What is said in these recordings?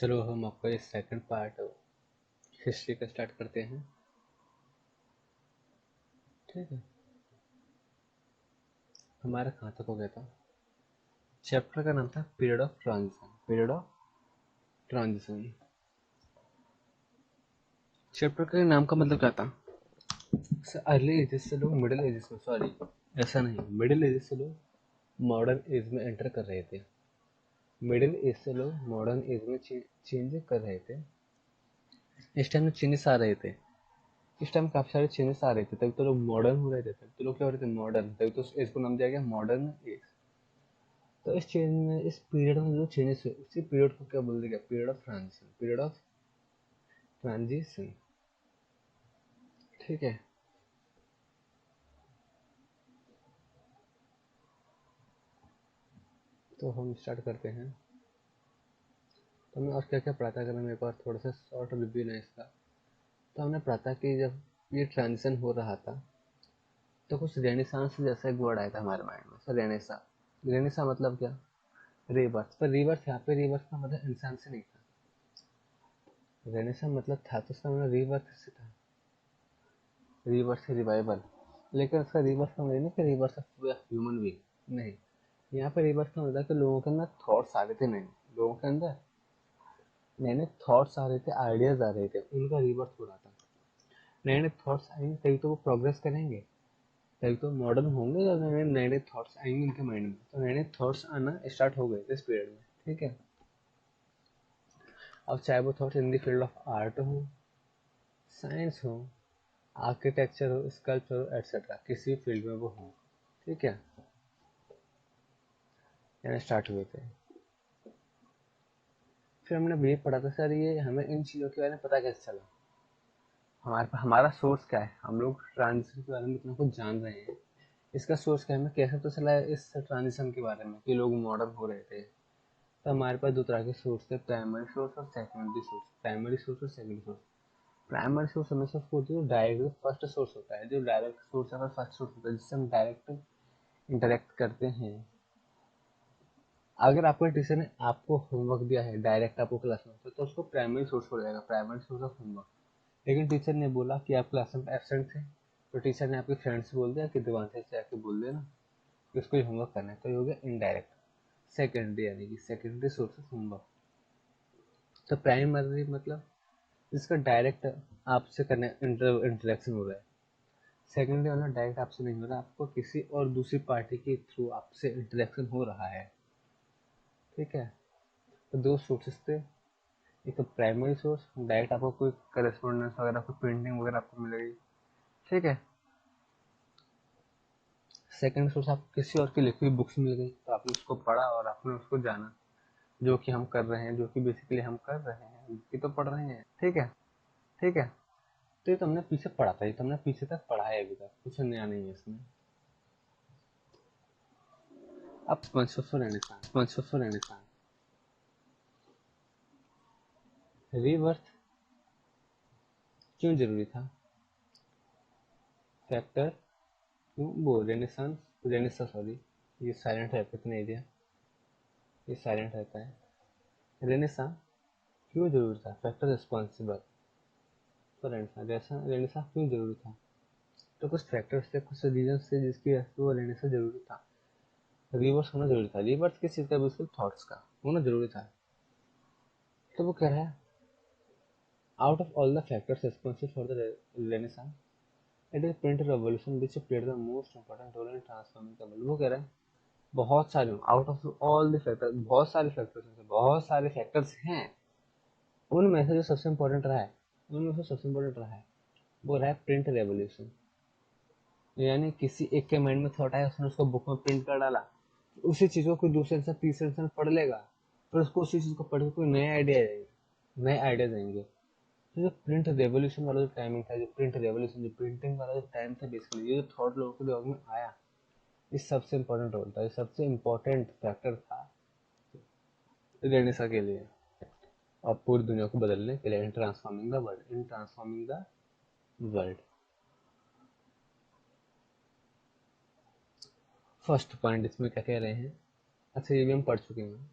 चलो हम आपका ये सेकंड पार्ट हिस्ट्री का स्टार्ट करते हैं। ठीक है, हमारा कहाँ तक हो गया था? चैप्टर का नाम था period of transition. Period of transition chapter के नाम का मतलब क्या था? अर्ली एजेस से लोग मिडिल एजेस में, सॉरी ऐसा नहीं, मिडिल एजेस से लोग मॉडर्न एज में एंटर कर रहे थे। मिडिल एज से लोग मॉडर्न एज में चेंज कर रहे थे। इस टाइम में चेंजेस आ रहे थे। इस टाइम काफी सारे चेंजेस आ रहे थे, तभी तो लोग मॉडर्न हो रहे थे, तभी तो लोग क्या हो रहे थे, मॉडर्न। तभी तो एज को नाम दिया गया मॉडर्न एज। तो इस चेंज में, इस पीरियड में जो चेंजेस हुए, उसी पीरियड को क्या बोल दिया गया? Period of transition. Period of transition. ठीक है, तो हम स्टार्ट करते हैं। तो हमने और क्या क्या पढ़ा था, अगर हम एक बार थोड़ा सा शॉर्ट रिव्यू लें इसका। तो हमने पढ़ा था कि जब ये ट्रांजिशन हो रहा था तो कुछ रेनेसांस जैसा एक वर्ड आया था हमारे माइंड में। सर रेनेसा, रेनेसा मतलब क्या? रीबर्थ। पर रीबर्थ, यहाँ पे रीबर्थ का मतलब इंसान से नहीं था। रेनेसा मतलब था तो उसका मतलब रीबर्थ से था, रीबर्थ से रिवाइवल। लेकिन उसका रीबर्थ का मतलब नहीं कि रीबर्थ ऑफ ह्यूमन बीइंग, नहीं। यहाँ पे रीबर्थ का मतलब कि लोगों के अंदर थॉट्स आ रहे थे, नहीं, लोगों के अंदर नए नए थॉट्स आ रहे थे, आइडियाज आ रहे थे, उनका रीबर्थ हो रहा था। नए नए थॉट्स आएंगे तभी तो वो प्रोग्रेस करेंगे, तभी तो मॉडर्न होंगे। जब नए नए नए थॉट्स आएंगे उनके माइंड में, तो नए नए थॉट्स आना स्टार्ट हो गए थे इस पीरियड में। ठीक है, अब चाहे वो thoughts in the field of art हो, साइंस हो, आर्किटेक्चर हो, स्कल्पचर हो, एटसेट्रा, किसी फील्ड में वो हो। ठीक है, यानी स्टार्ट हुए थे। फिर हमने भी पढ़ा था सर, ये हमें इन चीज़ों के बारे में पता कैसे चला, हमारा सोर्स क्या है, हम लोग ट्रांजिशन के बारे में इतना कुछ जान रहे हैं, इसका सोर्स क्या है, हमें कैसे पता चला है इस ट्रांजिशन के बारे में कि लोग मॉडर्न हो रहे थे? तो हमारे पास दो तरह के सोर्स थे, प्राइमरी सोर्स और सेकेंडरी सोर्स। प्राइमरी सोर्स और सेकेंडरी सोर्स। प्राइमरी सोर्स हमेशा उसको होती है डायरेक्ट फर्स्ट सोर्स होता है, जो डायरेक्ट सोर्स है फर्स्ट सोर्स होता है, जिससे हम डायरेक्ट इंटरेक्ट करते हैं। अगर आपके टीचर ने आपको होमवर्क दिया है डायरेक्ट आपको क्लास में, तो उसको प्राइमरी सोर्स हो जाएगा, प्राइमरी सोर्स ऑफ होमवर्क। लेकिन टीचर ने बोला कि आप क्लास में एब्सेंट थे, तो टीचर ने आपके फ्रेंड से बोल दिया कि दिवांशु से आके बोल देना कि उसको ये होमवर्क करना है, तो ये हो गया इनडायरेक्ट सेकेंडरी, यानी कि सेकेंडरी सोर्स ऑफ होमवर्क। तो प्राइमरी मतलब जिसका डायरेक्ट आपसे करने इंटरेक्शन हो रहा है। सेकेंडरी मतलब डायरेक्ट आपसे नहीं हो रहा, आपको किसी और दूसरी पार्टी के थ्रू आपसे इंटरेक्शन हो रहा है। ठीक है, तो दो सोर्सेस थे। एक तो प्राइमरी सोर्स, डायरेक्ट आपको कोई करस्पॉन्डेंस वगैरह, कोई पेंटिंग वगैरह आपको मिलेगी। ठीक है, सेकंड सोर्स आपको किसी और की लिखी हुई बुक्स मिल गई, तो आपने उसको पढ़ा और आपने उसको जाना, जो कि हम कर रहे हैं, जो कि बेसिकली हम कर रहे हैं, कि तो पढ़ रहे हैं। ठीक है, ठीक है, तो ये तो हमने पीछे पढ़ा था, ये तो हमने पीछे तक पढ़ा है, अभी तक कुछ नया नहीं है इसमें। अब रेनेसां रीबर्थ क्यों जरूरी था? फैक्टर क्यों, वो रेनेसांस, रेनेसा सॉरी, ये साइलेंट है कितने एरिया, ये साइलेंट रहता है। रेनेसा क्यों जरूरी था? Factor responsible for Renaissance. Renaissance Renaissance क्यों जरूरी था? तो कुछ फैक्टर्स थे, कुछ रीजन थे जिसकी वजह से वो रेनेसा जरूरी था। रिवर्स होना जरूरी था। रिवर्स किस चीज का? बिल्कुल थॉट्स का होना जरूरी था। तो वो कह रहा है, out of all the factors responsible for the renaissance, it is print revolution which played the most important role in transforming the world. वो कह रहा है बहुत सारे, out of all the factors, बहुत सारे फैक्टर्स हैं, उनमें से जो सबसे इंपॉर्टेंट रहा है, उनमें से सबसे इंपॉर्टेंट रहा है वो रहा है प्रिंट रेवोल्यूशन। यानी किसी एक के माइंड में थॉट आया, उसने उसको बुक में प्रिंट कर डाला, उसी चीज को कोई दूसरे इंसान तीसरे इंसान पढ़ लेगा, फिर उसको उसी चीज को पढ़ के कोई नए आइडिया आएंगे, नए आइडियाज आएंगे। तो जो प्रिंट रेवोल्यूशन वाला जो टाइमिंग था, जो प्रिंट रेवोल्यूशन, जो प्रिंटिंग वाला जो टाइम था, बेसिकली ये जो थॉट लोगों के दिमाग में आया, इस सबसे इम्पोर्टेंट रोल था, ये सबसे इम्पोर्टेंट फैक्टर था रेनेसा के लिए और पूरी दुनिया को बदलने के लिए, इन transforming the world, in transforming the world. First point इसमें क्या कह रहे हैं? अच्छा, ये भी हम पढ़ चुके हैं।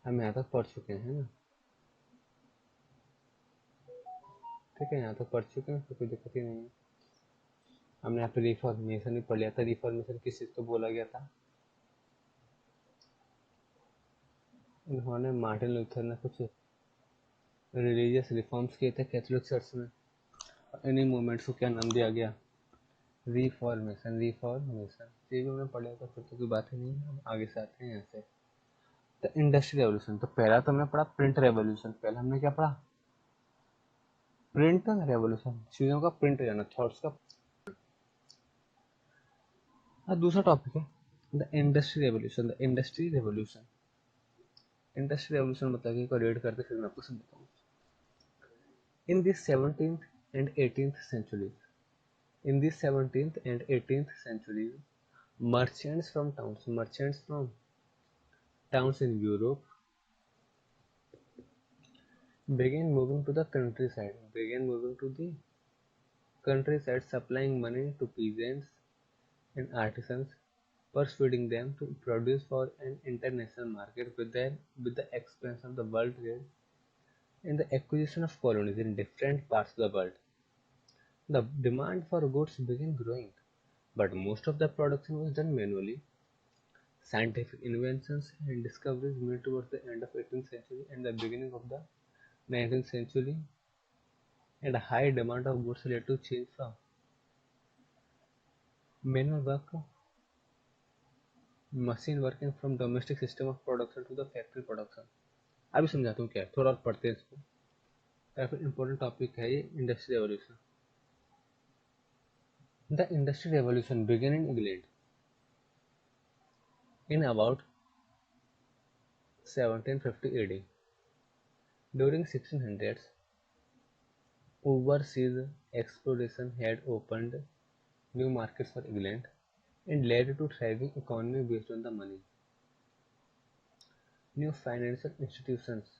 हम यहाँ तक पढ़ चुके हैं ना, ठीक है, यहाँ तक पढ़ चुके हैं तो कोई दिक्कत ही नहीं है। हमने यहाँ पे रिफॉर्मेशन भी पढ़ लिया था। रिफॉर्मेशन किस चीज़ को बोला गया था? इन्होंने मार्टिन लूथर ने कुछ रिलीजियस रिफॉर्म्स किए थे कैथोलिक चर्च में। इन्हीं मूवमेंट्स को क्या नाम दिया गया? रिफॉर्मेशन। रिफॉर्मेशन ये भी हमने पढ़ लिया था, फिर तो कोई बात ही नहीं है। हम आगे से आते हैं यहाँ से। तो इंडस्ट्री रेवोल्यूशन, तो पहला तो हमने पढ़ा प्रिंट रेवोल्यूशन। पहला हमने क्या पढ़ा? प्रिंट रेवोल्यूशन, चीजों का प्रिंट हो जाना, थॉट्स का। हाँ, दूसरा टॉपिक है the industry revolution. The industry revolution, industry revolution मतलब कि रीड करते फिर मैं आपको समझाता हूँ। इन दी 17th and 18th centuries, in the 17th and 18th centuries, merchants from towns in Europe began moving to the countryside, supplying money to peasants and artisans, persuading them to produce for an international market with the expansion of the world trade and the acquisition of colonies in different parts of the world. The demand for goods began growing, but most of the production was done manually. Scientific inventions and discoveries made towards the end of 18th century and the beginning of the 19th century and a high demand of goods led to change from manual work to machine working from domestic system of production to the factory production. अभी समझाता हूँ क्या है, थोड़ा और पढ़ते हैं इसको। काफी इंपॉर्टेंट टॉपिक है ये industry revolution. The industry revolution began in England in about 1750 AD. During 1600s, overseas exploration had opened new markets for England and led to thriving economy based on the money. New financial institutions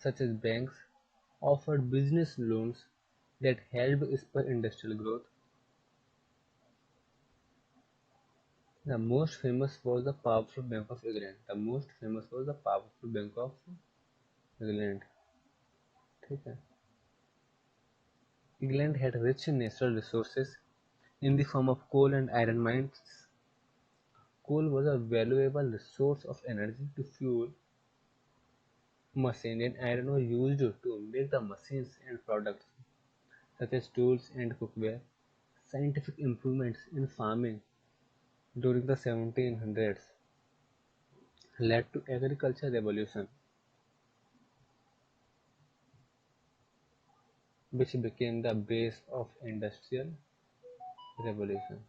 such as banks offered business loans that helped spur industrial growth. The most famous was the powerful Bank of England. The most famous was the powerful Bank of England. ठीक है. England had rich natural resources in the form of coal and iron mines. Coal was a valuable resource of energy to fuel machines, and iron was used to make the machines and products such as tools and cookware. Scientific improvements in farming during the 1700s led to agricultural revolution, which became the base of industrial revolution.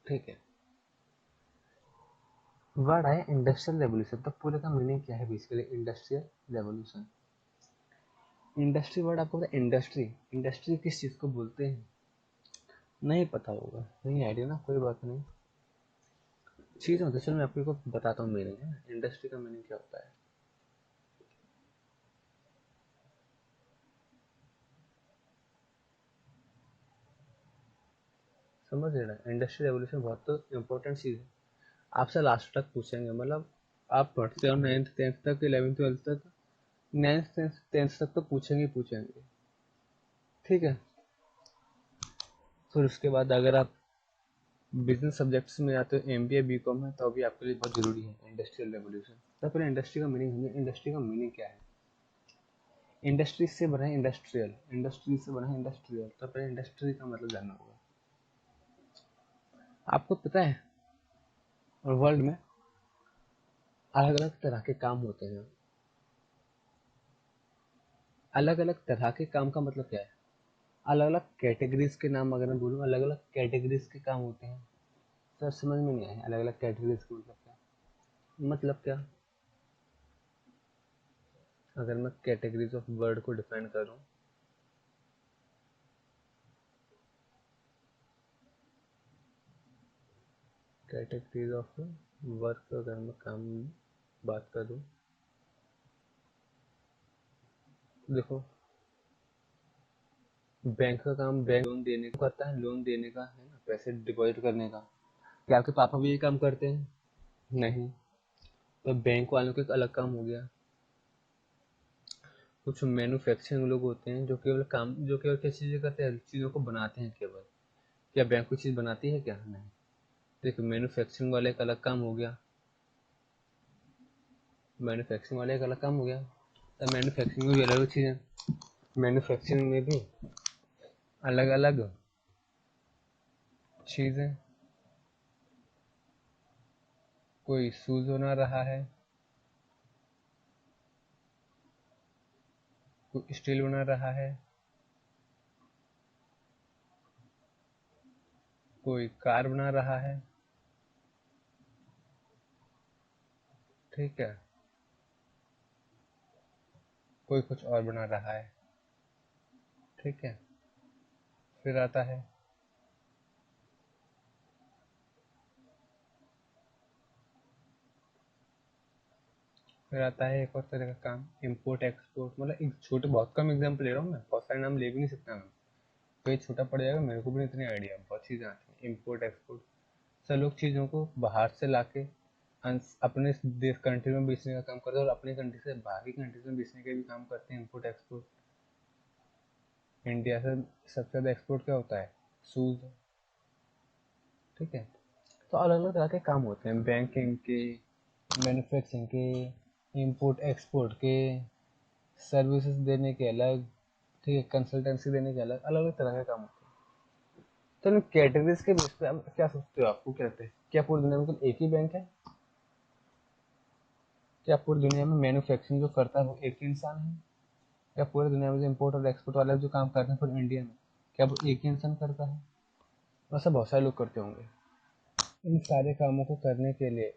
ठीक है. Word आया industrial revolution, तो पूरे का meaning क्या है basically industrial revolution? Industry word आपको पता है? इंडस्ट्री, इंडस्ट्री किस चीज को बोलते हैं? नहीं पता होगा, नहीं आइडिया ना, कोई बात नहीं। चीज होता है, चलो मैं आपको बताता हूँ मीनिंग है इंडस्ट्री का। मीनिंग क्या होता है? समझ लेना, इंडस्ट्री रेवोल्यूशन बहुत तो इम्पोर्टेंट चीज है। आपसे लास्ट तक पूछेंगे, मतलब आप पढ़ते हो 9th 10th तक, 11th 12th तक, 9th 10th तक तो पूछेंगे ही पूछेंगे, ठीक है। फिर उसके बाद अगर आप बिजनेस सब्जेक्ट्स में आते हो, एमबीए बीकॉम है, तो अभी आपके लिए बहुत जरूरी है इंडस्ट्रियल रेवोल्यूशन। तो पहले इंडस्ट्री का मीनिंग हमें, इंडस्ट्री का मीनिंग क्या है? इंडस्ट्री से बना है इंडस्ट्रियल, इंडस्ट्री से बना है इंडस्ट्रियल, तो पहले इंडस्ट्री का मतलब जानना होगा। आपको पता है वर्ल्ड में अलग अलग तरह के काम होते हैं। अलग अलग तरह के काम का मतलब क्या है? अलग अलग कैटेगरीज के नाम अगर मैं बोलूँ, अलग अलग कैटेगरीज के काम होते हैं। सर समझ में नहीं आया, अलग अलग कैटेगरीज का मतलब क्या? मतलब क्या? अगर मैं कैटेगरीज ऑफ वर्ड को डिफाइन करूँ, कैटेगरीज ऑफ वर्क अगर मैं काम बात करूँ, देखो बैंक का काम बैंक लोन देने का करता है, लोन देने का है ना, पैसे डिपॉजिट करने का। क्या आपके पापा भी ये काम करते हैं? नहीं। तो बैंक वालों का एक अलग काम हो गया। कुछ मैन्युफैक्चरिंग लोग होते हैं जो केवल क्या चीजें करते हैं, चीजों को बनाते हैं केवल। क्या बैंक कोई चीज बनाती है क्या? नहीं। देखो, मैन्युफैक्चरिंग वाले का अलग काम हो गया। मैन्युफैक्चरिंग वाले का अलग काम हो गया। तो मैन्युफैक्चरिंग में भी अलग अलग चीजें, मैन्युफैक्चरिंग में भी अलग अलग चीजें। कोई शूज बना रहा है, कोई स्टील बना रहा है, कोई कार बना रहा है। ठीक है। कोई कुछ और बना रहा है। ठीक है। फिर आता है, एक और तरह का काम, इम्पोर्ट एक्सपोर्ट। मतलब एक छोटे, बहुत कम एग्जाम्पल ले रहा हूँ मैं, बहुत सारे नाम ले भी नहीं सकता मैं, तो ये छोटा पड़ जाएगा, मेरे को भी इतनी आइडिया, बहुत चीज़ें आती हैं। इम्पोर्ट एक्सपोर्ट, सब लोग चीज़ों को बाहर से लाके अपने देश कंट्री में बेचने का काम करते हैं, और अपनी कंट्री से बाहरी कंट्रीज में बेचने का भी काम करते हैं। Import export. इंडिया से सबसे ज़्यादा एक्सपोर्ट क्या होता है? शूज़। ठीक है। तो अलग अलग तरह के काम होते हैं, बैंकिंग के, मैन्युफैक्चरिंग के, इंपोर्ट एक्सपोर्ट के, सर्विसेज देने के अलग, ठीक है, कंसल्टेंसी देने के अलग, अलग अलग तरह के काम होते हैं। तो इन कैटेगरीज के बेस पे आप क्या सोचते हो, आपको क्या लगता है, क्या पूरी दुनिया में केवल एक ही बैंक है? क्या पूरी दुनिया में मैन्युफैक्चरिंग जो करता है वो एक ही इंसान है? क्या पूरी दुनिया में जो इम्पोर्ट और एक्सपोर्ट वाले जो काम करते हैं पूरी इंडिया में, क्या वो एक ही इंसान करता है? वैसा बहुत सारे लोग करते होंगे। इन सारे कामों को करने के लिए,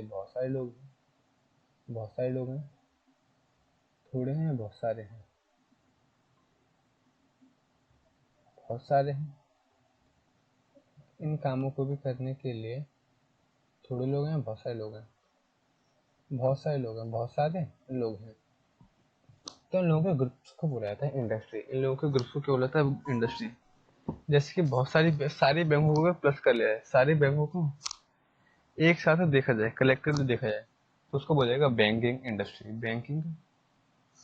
बहुत सारे लोग हैं। बहुत सारे लोग हैं। थोड़े हैं, बहुत सारे हैं। बहुत सारे हैं। इन कामों को भी करने के लिए थोड़े लोग हैं, बहुत सारे लोग हैं। बहुत सारे लोग हैं, बहुत सारे लोग हैं। तो इन लोगों के ग्रुप्स को बोला जाता है इंडस्ट्री। इन लोगों के ग्रुप्स को क्या बोला जाता है? इंडस्ट्री। जैसे कि बहुत सारी बैंकों को प्लस कर लिया है, सारे बैंकों को एक साथ देखा जाए, कलेक्टिवली देखा जाए, तो उसको बोला जाएगा बैंकिंग इंडस्ट्री। Banking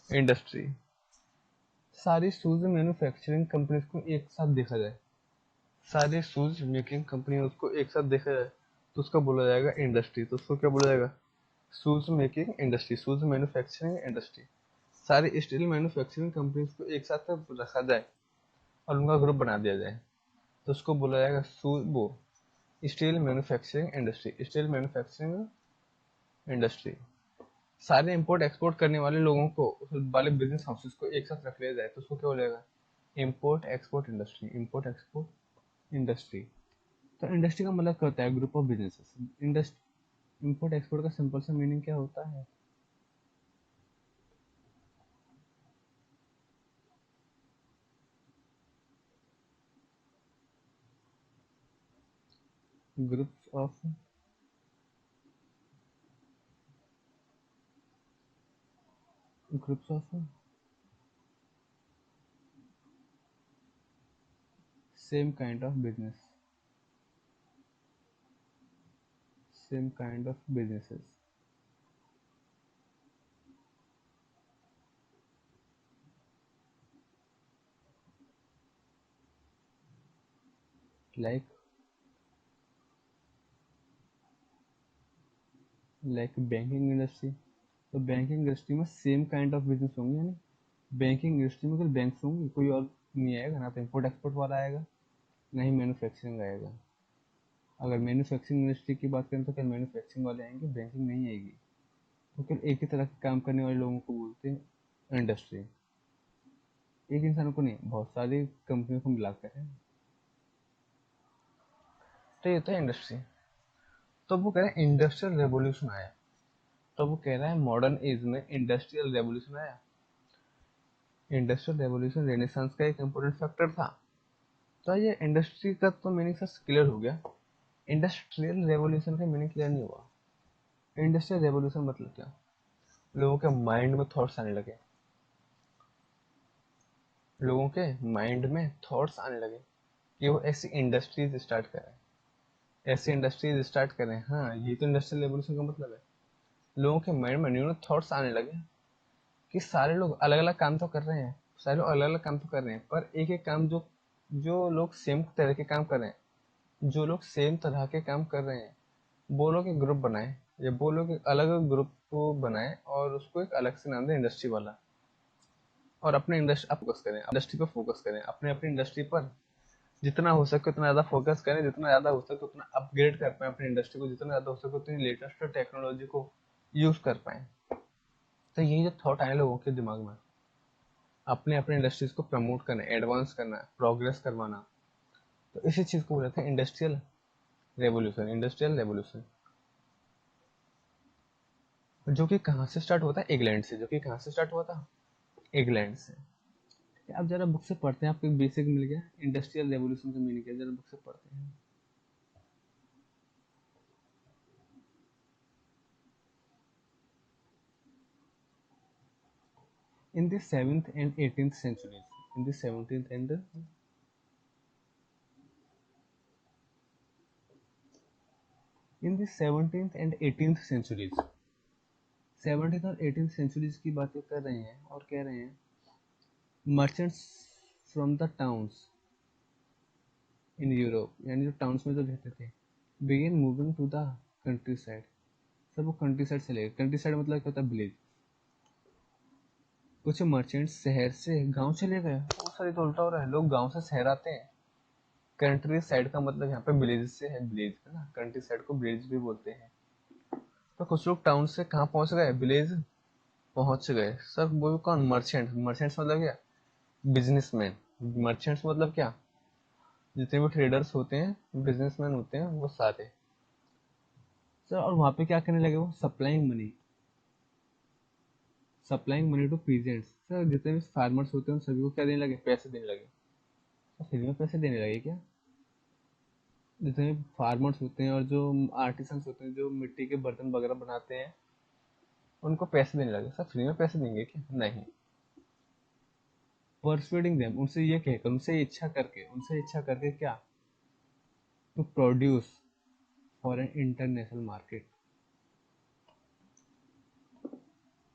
industry. सारी शूज मैन्युफैक्चरिंग कंपनीज को एक साथ देखा जाए, सारे शूज मेकिंग कंपनी उसको एक साथ देखा जाए, तो उसका बोला जाएगा इंडस्ट्री। तो उसको क्या बोला जाएगा? Shoes making industry, shoes manufacturing industry. सारी स्टील मैन्युफैक्चरिंग कंपनीज को एक साथ रखा जाए और उनका ग्रुप बना दिया जाए, तो उसको बोला जाएगा वो steel manufacturing industry. Steel manufacturing industry. सारे इंपोर्ट एक्सपोर्ट करने वाले लोगों को, वाले बिजनेस हाउसेस को एक साथ रख लिया जाए, तो उसको क्या बोला जाएगा? Import export industry. Import export industry. तो इंडस्ट्री का मतलब क्या होता है? Group of businesses. Industry, import export का सिंपल सा मीनिंग क्या होता है? Groups of groups of same kind of business, same kind of businesses. Like banking industry. तो बैंकिंग इंडस्ट्री में सेम काइंड ऑफ बिजनेस होंगे, यानी बैंकिंग इंडस्ट्री में केवल बैंक्स होंगे, कोई और नहीं आएगा, ना तो इम्पोर्ट एक्सपोर्ट वाला आएगा, ना ही मैन्युफैक्चरिंग आएगा। अगर मैन्युफैक्चरिंग इंडस्ट्री की बात करें तो क्या मैन्युफैक्चरिंग वाले आएंगे? बैंकिंग नहीं आएगी। तो केवल एक ही तरह के काम करने वाले लोगों को बोलते हैं इंडस्ट्री। एक इंसान को नहीं, बहुत सारी कंपनियों को मिलाकर है। तो ये होता है इंडस्ट्री। तो वो कह रहे हैं इंडस्ट्रियल रेवोल्यूशन आया। तो वो कह रहा है मॉडर्न एज में इंडस्ट्रियल रेवोल्यूशन आया। इंडस्ट्रियल रेवोल्यूशन रेनेसांस का एक इम्पोर्टेंट फैक्टर था। तो ये इंडस्ट्री का तो मीनिंग सर क्लियर हो गया। इंडस्ट्रियल रेवोल्यूशन का मीनिंग क्लियर नहीं हुआ। इंडस्ट्रियल रेवोल्यूशन मतलब क्या? लोगों के माइंड में थॉट्स आने लगे, लोगों के माइंड में थॉट्स आने लगे कि वो ऐसी इंडस्ट्रीज स्टार्ट करें। ऐसी इंडस्ट्रीज स्टार्ट करें। हाँ, यही तो इंडस्ट्रियल रेवोल्यूशन का मतलब है। लोगों के माइंड में न्यू थॉट्स आने लगे कि सारे लोग अलग अलग काम तो कर रहे हैं, सारे लोग अलग अलग काम तो कर रहे हैं, पर एक एक काम जो जो लोग सेम तरह के काम कर रहे हैं, जो लोग सेम तरह के काम कर रहे हैं, वो लोग एक ग्रुप बनाए, या वो लोग एक अलग ग्रुप को बनाए और उसको एक अलग से नाम दें इंडस्ट्री वाला। और अपने इंडस्ट्री फोकस करें, इंडस्ट्री पर फोकस करें, अपने अपनी इंडस्ट्री पर जितना हो सके उतना ज़्यादा फोकस करें, जितना ज़्यादा हो सके उतना अपग्रेड कर पाए अपनी इंडस्ट्री को, जितना ज़्यादा हो सके उतनी लेटेस्ट टेक्नोलॉजी को यूज़ कर पाए। तो यही जो थॉट आए लोगों के दिमाग में, अपने अपने इंडस्ट्रीज को प्रमोट करना, एडवांस करना, प्रोग्रेस करवाना, तो इसी चीज़ को बोलते हैं इंडस्ट्रियल रेवोल्यूशन। इंडस्ट्रियल रेवोल्यूशन जो कि कहाँ से स्टार्ट होता है? इंग्लैंड से। जो कि कहाँ से स्टार्ट हुआ था? इंग्लैंड से। आप जरा बुक से पढ़ते हैं, आपको बेसिक मिल गया इंडस्ट्रियल रेवोल्यूशन का मीनिंग क्या, जरा बुक से पढ़ते हैं। In the 7th and 18th centuries, in the 17th and in the 17th and 18th centuries, 17th और 18th centuries की बातें कर रहे हैं और कह रहे हैं merchants from the towns in Europe, यानी जो टाउन्स में जो रहते थे, began moving to the countryside. सब वो कंट्री साइड चले गए। कंट्री साइड मतलब क्या होता है? विलेज। कुछ मर्चेंट्स शहर से गांव चले गए। वो सारी तो उल्टा हो रहा है, लोग गांव से शहर आते हैं। कंट्री साइड का मतलब यहाँ पे विलेज से है, विलेज है ना, कंट्री साइड को विलेज भी बोलते हैं। तो कुछ लोग टाउन से कहाँ पहुंच गए? विलेज पहुंच गए। सर वो कौन? मर्चेंट। मर्चेंट्स मतलब क्या? बिजनेसमैन। मर्चेंट्स मतलब क्या? जितने भी ट्रेडर्स होते हैं, बिजनेसमैन होते हैं, वो सारे। सर और वहां पे क्या करने लगे? वो supplying money, supplying money to peasants. Sir जितने भी फार्मर्स होते हैं उन सभी को क्या देने लगे? पैसे देने लगे। तो फ्री में पैसे देने लगे क्या? जितने भी फार्मर्स होते हैं और जो आर्टिसंस होते हैं, जो मिट्टी के बर्तन वगैरह बनाते हैं, उनको पैसे देने लगे। सर फ्री में पैसे देंगे क्या? नहीं। परसुएडिंग देम, उनसे ये कहकर, उनसे इच्छा करके क्या? To produce for an international market.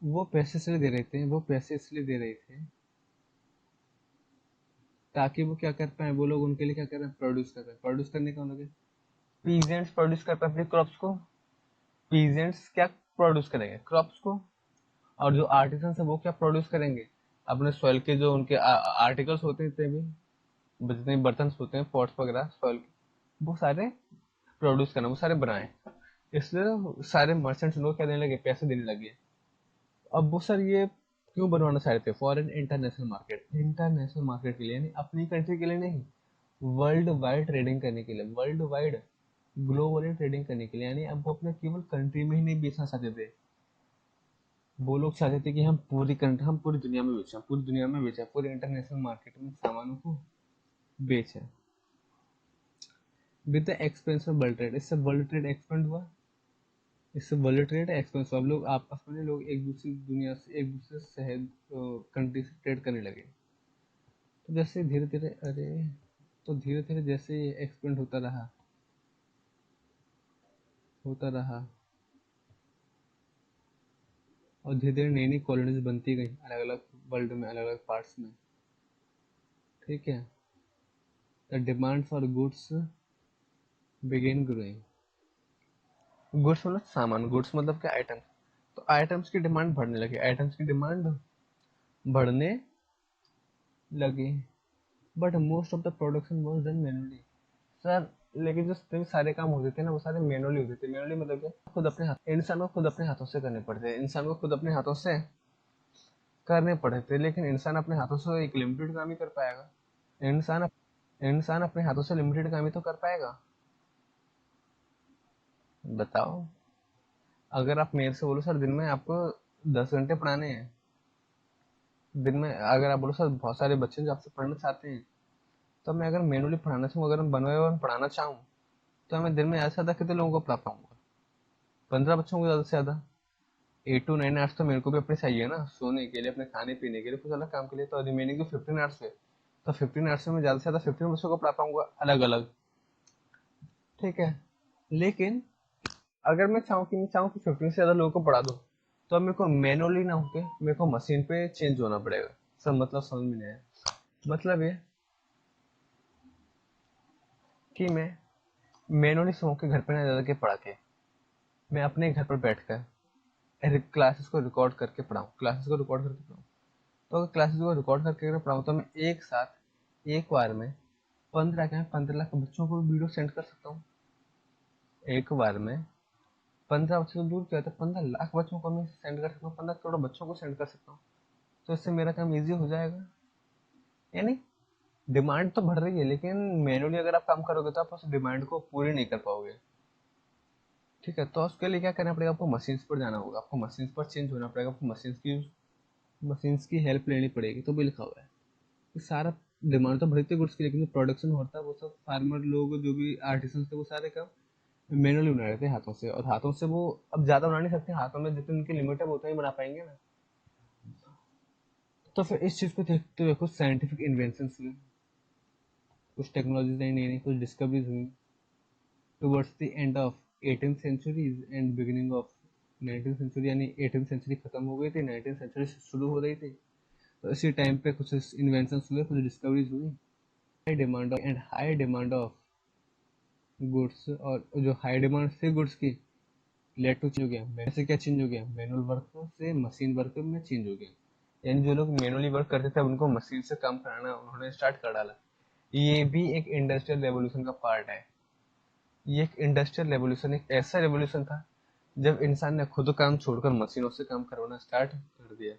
वो पैसे इसलिए दे रहे थे, वो पैसे इसलिए दे रहे थे ताकि वो क्या कर पाए, वो लोग उनके लिए क्या कर रहे हैं? प्रोड्यूस कर रहे हैं। प्रोड्यूस करने का मतलब पीजेंट्स प्रोड्यूस कर पाए अपने क्रॉप्स को। पीजेंट्स क्या प्रोड्यूस करेंगे? क्रॉप्स को। और जो आर्टिसन है वो क्या प्रोड्यूस करेंगे? अपने सॉइल के जो उनके आर्टिकल्स होते हैं, जितने भी जितने बर्तन होते हैं, पॉट्स वगैरह सॉइल के, वो सारे प्रोड्यूस करना, वो सारे बनाए। इसलिए सारे मर्चेंट्स लोग क्या देने लगे? पैसे देने लगे। अब वो सर ये क्यों बनवाना चाह रहे थे? For an international market. International market के लिए, यानी अपनी कंट्री के लिए नहीं, वर्ल्ड वाइड ट्रेडिंग करने के लिए, वर्ल्ड वाइड ग्लोबली ट्रेडिंग करने के लिए। यानी अब वो अपने केवल कंट्री में ही नहीं बेचना चाहते थे, वो लोग चाहते थे कि हम पूरी दुनिया में बेचें, पूरी दुनिया में बेचें, पूरे इंटरनेशनल मार्केट में सामानों को बेचें। With the expense of world trade, इससे वर्ल्ड ट्रेड एक्सपेंड हुआ, इससे वर्ल्ड ट्रेड एक्सपेंस हुआ। अब लोग आपस में, लोग एक दूसरी दुनिया से, एक दूसरे शहर कंट्री से ट्रेड करने लगे। तो जैसे धीरे धीरे, अरे, तो धीरे धीरे जैसे ये एक्सपेंड होता रहा, और धीरे धीरे नई नई कॉलोनीज बनती गई अलग अलग वर्ल्ड में, अलग अलग पार्ट्स में। ठीक है। The demand for goods began growing. Goods मतलब सामान, गुड्स मतलब क्या? आइटम। तो आइटम्स की डिमांड बढ़ने लगी, आइटम्स की डिमांड बढ़ने लगी। But most of the production was done manually. Sir लेकिन जो जितने भी सारे काम होते थे ना, वो सारे मैनुअली होते थे। मैनुअली मतलब क्या? खुद अपने हाथ, इंसान को खुद अपने हाथों से करने पड़ते थे, इंसान को खुद अपने हाथों से करने पड़े थे। लेकिन इंसान अपने हाथों से एक लिमिटेड काम ही कर पाएगा। इंसान इंसान अपने हाथों से लिमिटेड काम ही तो कर पाएगा। बताओ। अगर आप मेरे से बोलो सर दिन में आपको 10 घंटे पढ़ाने हैं, दिन में अगर आप बोलो सर बहुत सारे बच्चे जो आपसे पढ़ना चाहते हैं, तो मैं अगर मैनुअली पढ़ाना चाहूँ, अगर मैं बनवाए हुए पढ़ाना चाहूँ, तो मैं दिन में ऐसा ज्यादा कितने लोगों को पढ़ा पाऊंगा? 15 बच्चों को ज्यादा से ज्यादा। 8 to 9 आवर्स तो मेरे को भी अपने चाहिए ना, सोने के लिए, अपने खाने पीने के लिए, कुछ अलग काम के लिए। तो रिमेनिंग जो 15 आवर्स है, तो 15 आवर्स में ज्यादा से ज्यादा 15 बच्चों को पढ़ा पाऊंगा अलग अलग। ठीक है। लेकिन अगर मैं चाहूँ कि 15 से ज़्यादा लोगों को पढ़ा दूँ, तो अब मेरे को मैनुअली ना होके मेरे को मशीन पे चेंज होना पड़ेगा। सब मतलब समझ में नहीं आया। मतलब ये कि मैं मैनुअली सो के घर पे ना जा के पढ़ा के, मैं अपने घर पर बैठ कर क्लासेस को रिकॉर्ड करके पढ़ाऊँ, क्लासेस को रिकॉर्ड करके पढ़ाऊँ। तो अगर क्लासेस को रिकॉर्ड करके अगर पढ़ाऊँ, तो मैं एक साथ एक बार में 15 लाख बच्चों को वीडियो सेंड कर सकता हूँ। एक बार में 15 बच्चों तो दूर क्या होता है, 15 लाख बच्चों को मैं सेंड कर सकता हूँ, 15 करोड़ बच्चों को सेंड कर सकता हूँ। तो इससे मेरा काम इजी हो जाएगा। यानी डिमांड तो बढ़ रही है, लेकिन मैनुअली अगर आप काम करोगे तो आप उस डिमांड को पूरी नहीं कर पाओगे। ठीक है, तो उसके लिए क्या करना पड़ेगा, आपको मशीन्स पर जाना होगा, आपको मशीन्स पर चेंज होना पड़ेगा, आपको मशीन्स की हेल्प लेनी पड़ेगी। तो भी लिखा हुआ है कि सारा डिमांड तो बढ़ती है गुड्स की, लेकिन जो प्रोडक्शन होता है वो सब फार्मर लोग, जो भी आर्टिसन थे, वो सारे काम मैनुअली बना रहे थे हाथों से। और हाथों से वो अब ज्यादा बना नहीं सकते, हाथों में जितनी उनकी लिमिट है वो उतना ही बना पाएंगे ना। तो फिर इस चीज को देखते हुए कुछ साइंटिफिक इन्वेंशन हुए, कुछ टेक्नोलॉजीज नई नई, कुछ डिस्कवरीज हुई towards the end of 18th centuries and beginning of 19th century। यानी 18th century खत्म हो गई थी, 19th century शुरू हो रही थी। तो इसी टाइम पे कुछ इन्वेंशन हुए, कुछ डिस्कवरीज हुई। हाई डिमांड ऑफ गुड्स, और जो हाई डिमांड थी गुड्स की, लेट टू चेंज हो गया। से क्या चेंज हो गया, मैनुअल वर्क से मशीन वर्क में चेंज हो गया। यानी जो लोग मैनुअली वर्क करते थे उनको मशीन से काम कराना उन्होंने स्टार्ट कर डाला। ये भी एक इंडस्ट्रियल रेवोल्यूशन का पार्ट है। ये एक इंडस्ट्रियल रेवोल्यूशन एक ऐसा रेवोल्यूशन था जब इंसान ने खुद काम छोड़कर मशीनों से काम करवाना स्टार्ट कर दिया।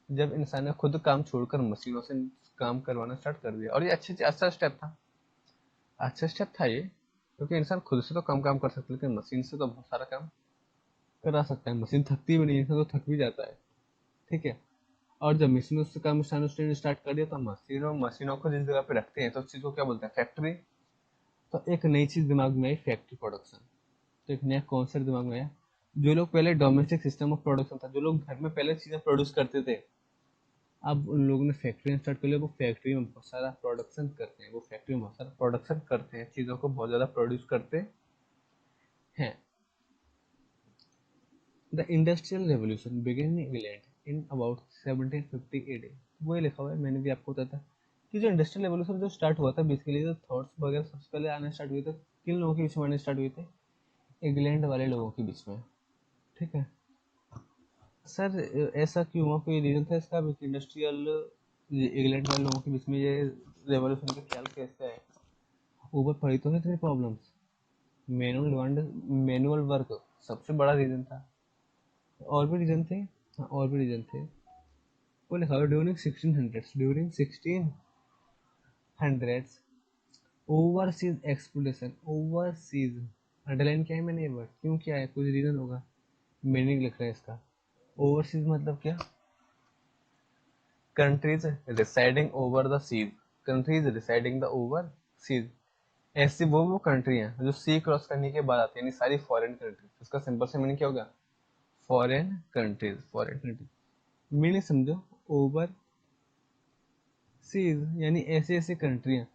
जब इंसान ने खुद काम छोड़कर मशीनों से काम करवाना स्टार्ट कर दिया। और ये अच्छा स्टेप था, अच्छा स्टेप था ये, क्योंकि इंसान खुद से तो कम काम कर सकता है, लेकिन मशीन से तो बहुत सारा काम करा सकता है। मशीन थकती भी नहीं, इंसान तो थक भी जाता है। ठीक है, और जब मशीनों से काम उसने स्टार्ट कर दिया, तो मशीनों को जिस जगह पे रखते हैं तो उस चीज को क्या बोलते हैं, फैक्ट्री। तो एक नई चीज दिमाग में आई, फैक्ट्री प्रोडक्शन। तो एक नया कॉन्सेप्ट दिमाग में आया। जो लोग पहले डोमेस्टिक सिस्टम ऑफ प्रोडक्शन था, जो लोग घर में पहले चीजें प्रोड्यूस करते थे, अब उन लोगों ने फैक्ट्री स्टार्ट कर लिया। वो फैक्ट्री में बहुत सारा प्रोडक्शन करते हैं, वो फैक्ट्री में बहुत सारा प्रोडक्शन करते हैं, चीज़ों को बहुत ज़्यादा प्रोड्यूस करते हैं। The industrial revolution begin in England in about 1750 AD। वही लिखा हुआ है, मैंने भी आपको बताया था कि जो इंडस्ट्रियल रेवोल्यूशन जो स्टार्ट हुआ था, बेसिकली जो थॉट्स वगैरह सबसे पहले आने स्टार्ट हुए थे, किन लोगों के बीच में आने स्टार्ट हुए थे, इंग्लैंड वाले लोगों के बीच में। ठीक है सर, ऐसा क्यों हुआ, कोई रीजन था इसका, इंडस्ट्रियल इंग्लैंड वाले लोगों के बीच में ये रेवोल्यूशन का ख्याल कैसे है। ऊपर पड़ी तो है इतनी problems. Manual demand, manual work सबसे बड़ा रीजन था। और भी रीजन थे, हाँ और भी रीजन थे। वो लिखा हुआ during 1600s overseas exploration. Overseas underline किया है मैंने ये वर्ड, क्यों किया है, कुछ रीजन होगा, मीनिंग लिख रहा है इसका। ओवरसीज मतलब क्या, countries residing over the seas, countries residing the over seas. ऐसी वो कंट्री हैं जो सी क्रॉस करने के बाद आती है, यानी सारी फॉरेन कंट्रीज। इसका सिंपल से मीनिंग क्या होगा, foreign countries, foreign countries. Meaning समझो, ओवर सीज यानी ऐसी ऐसी कंट्रियां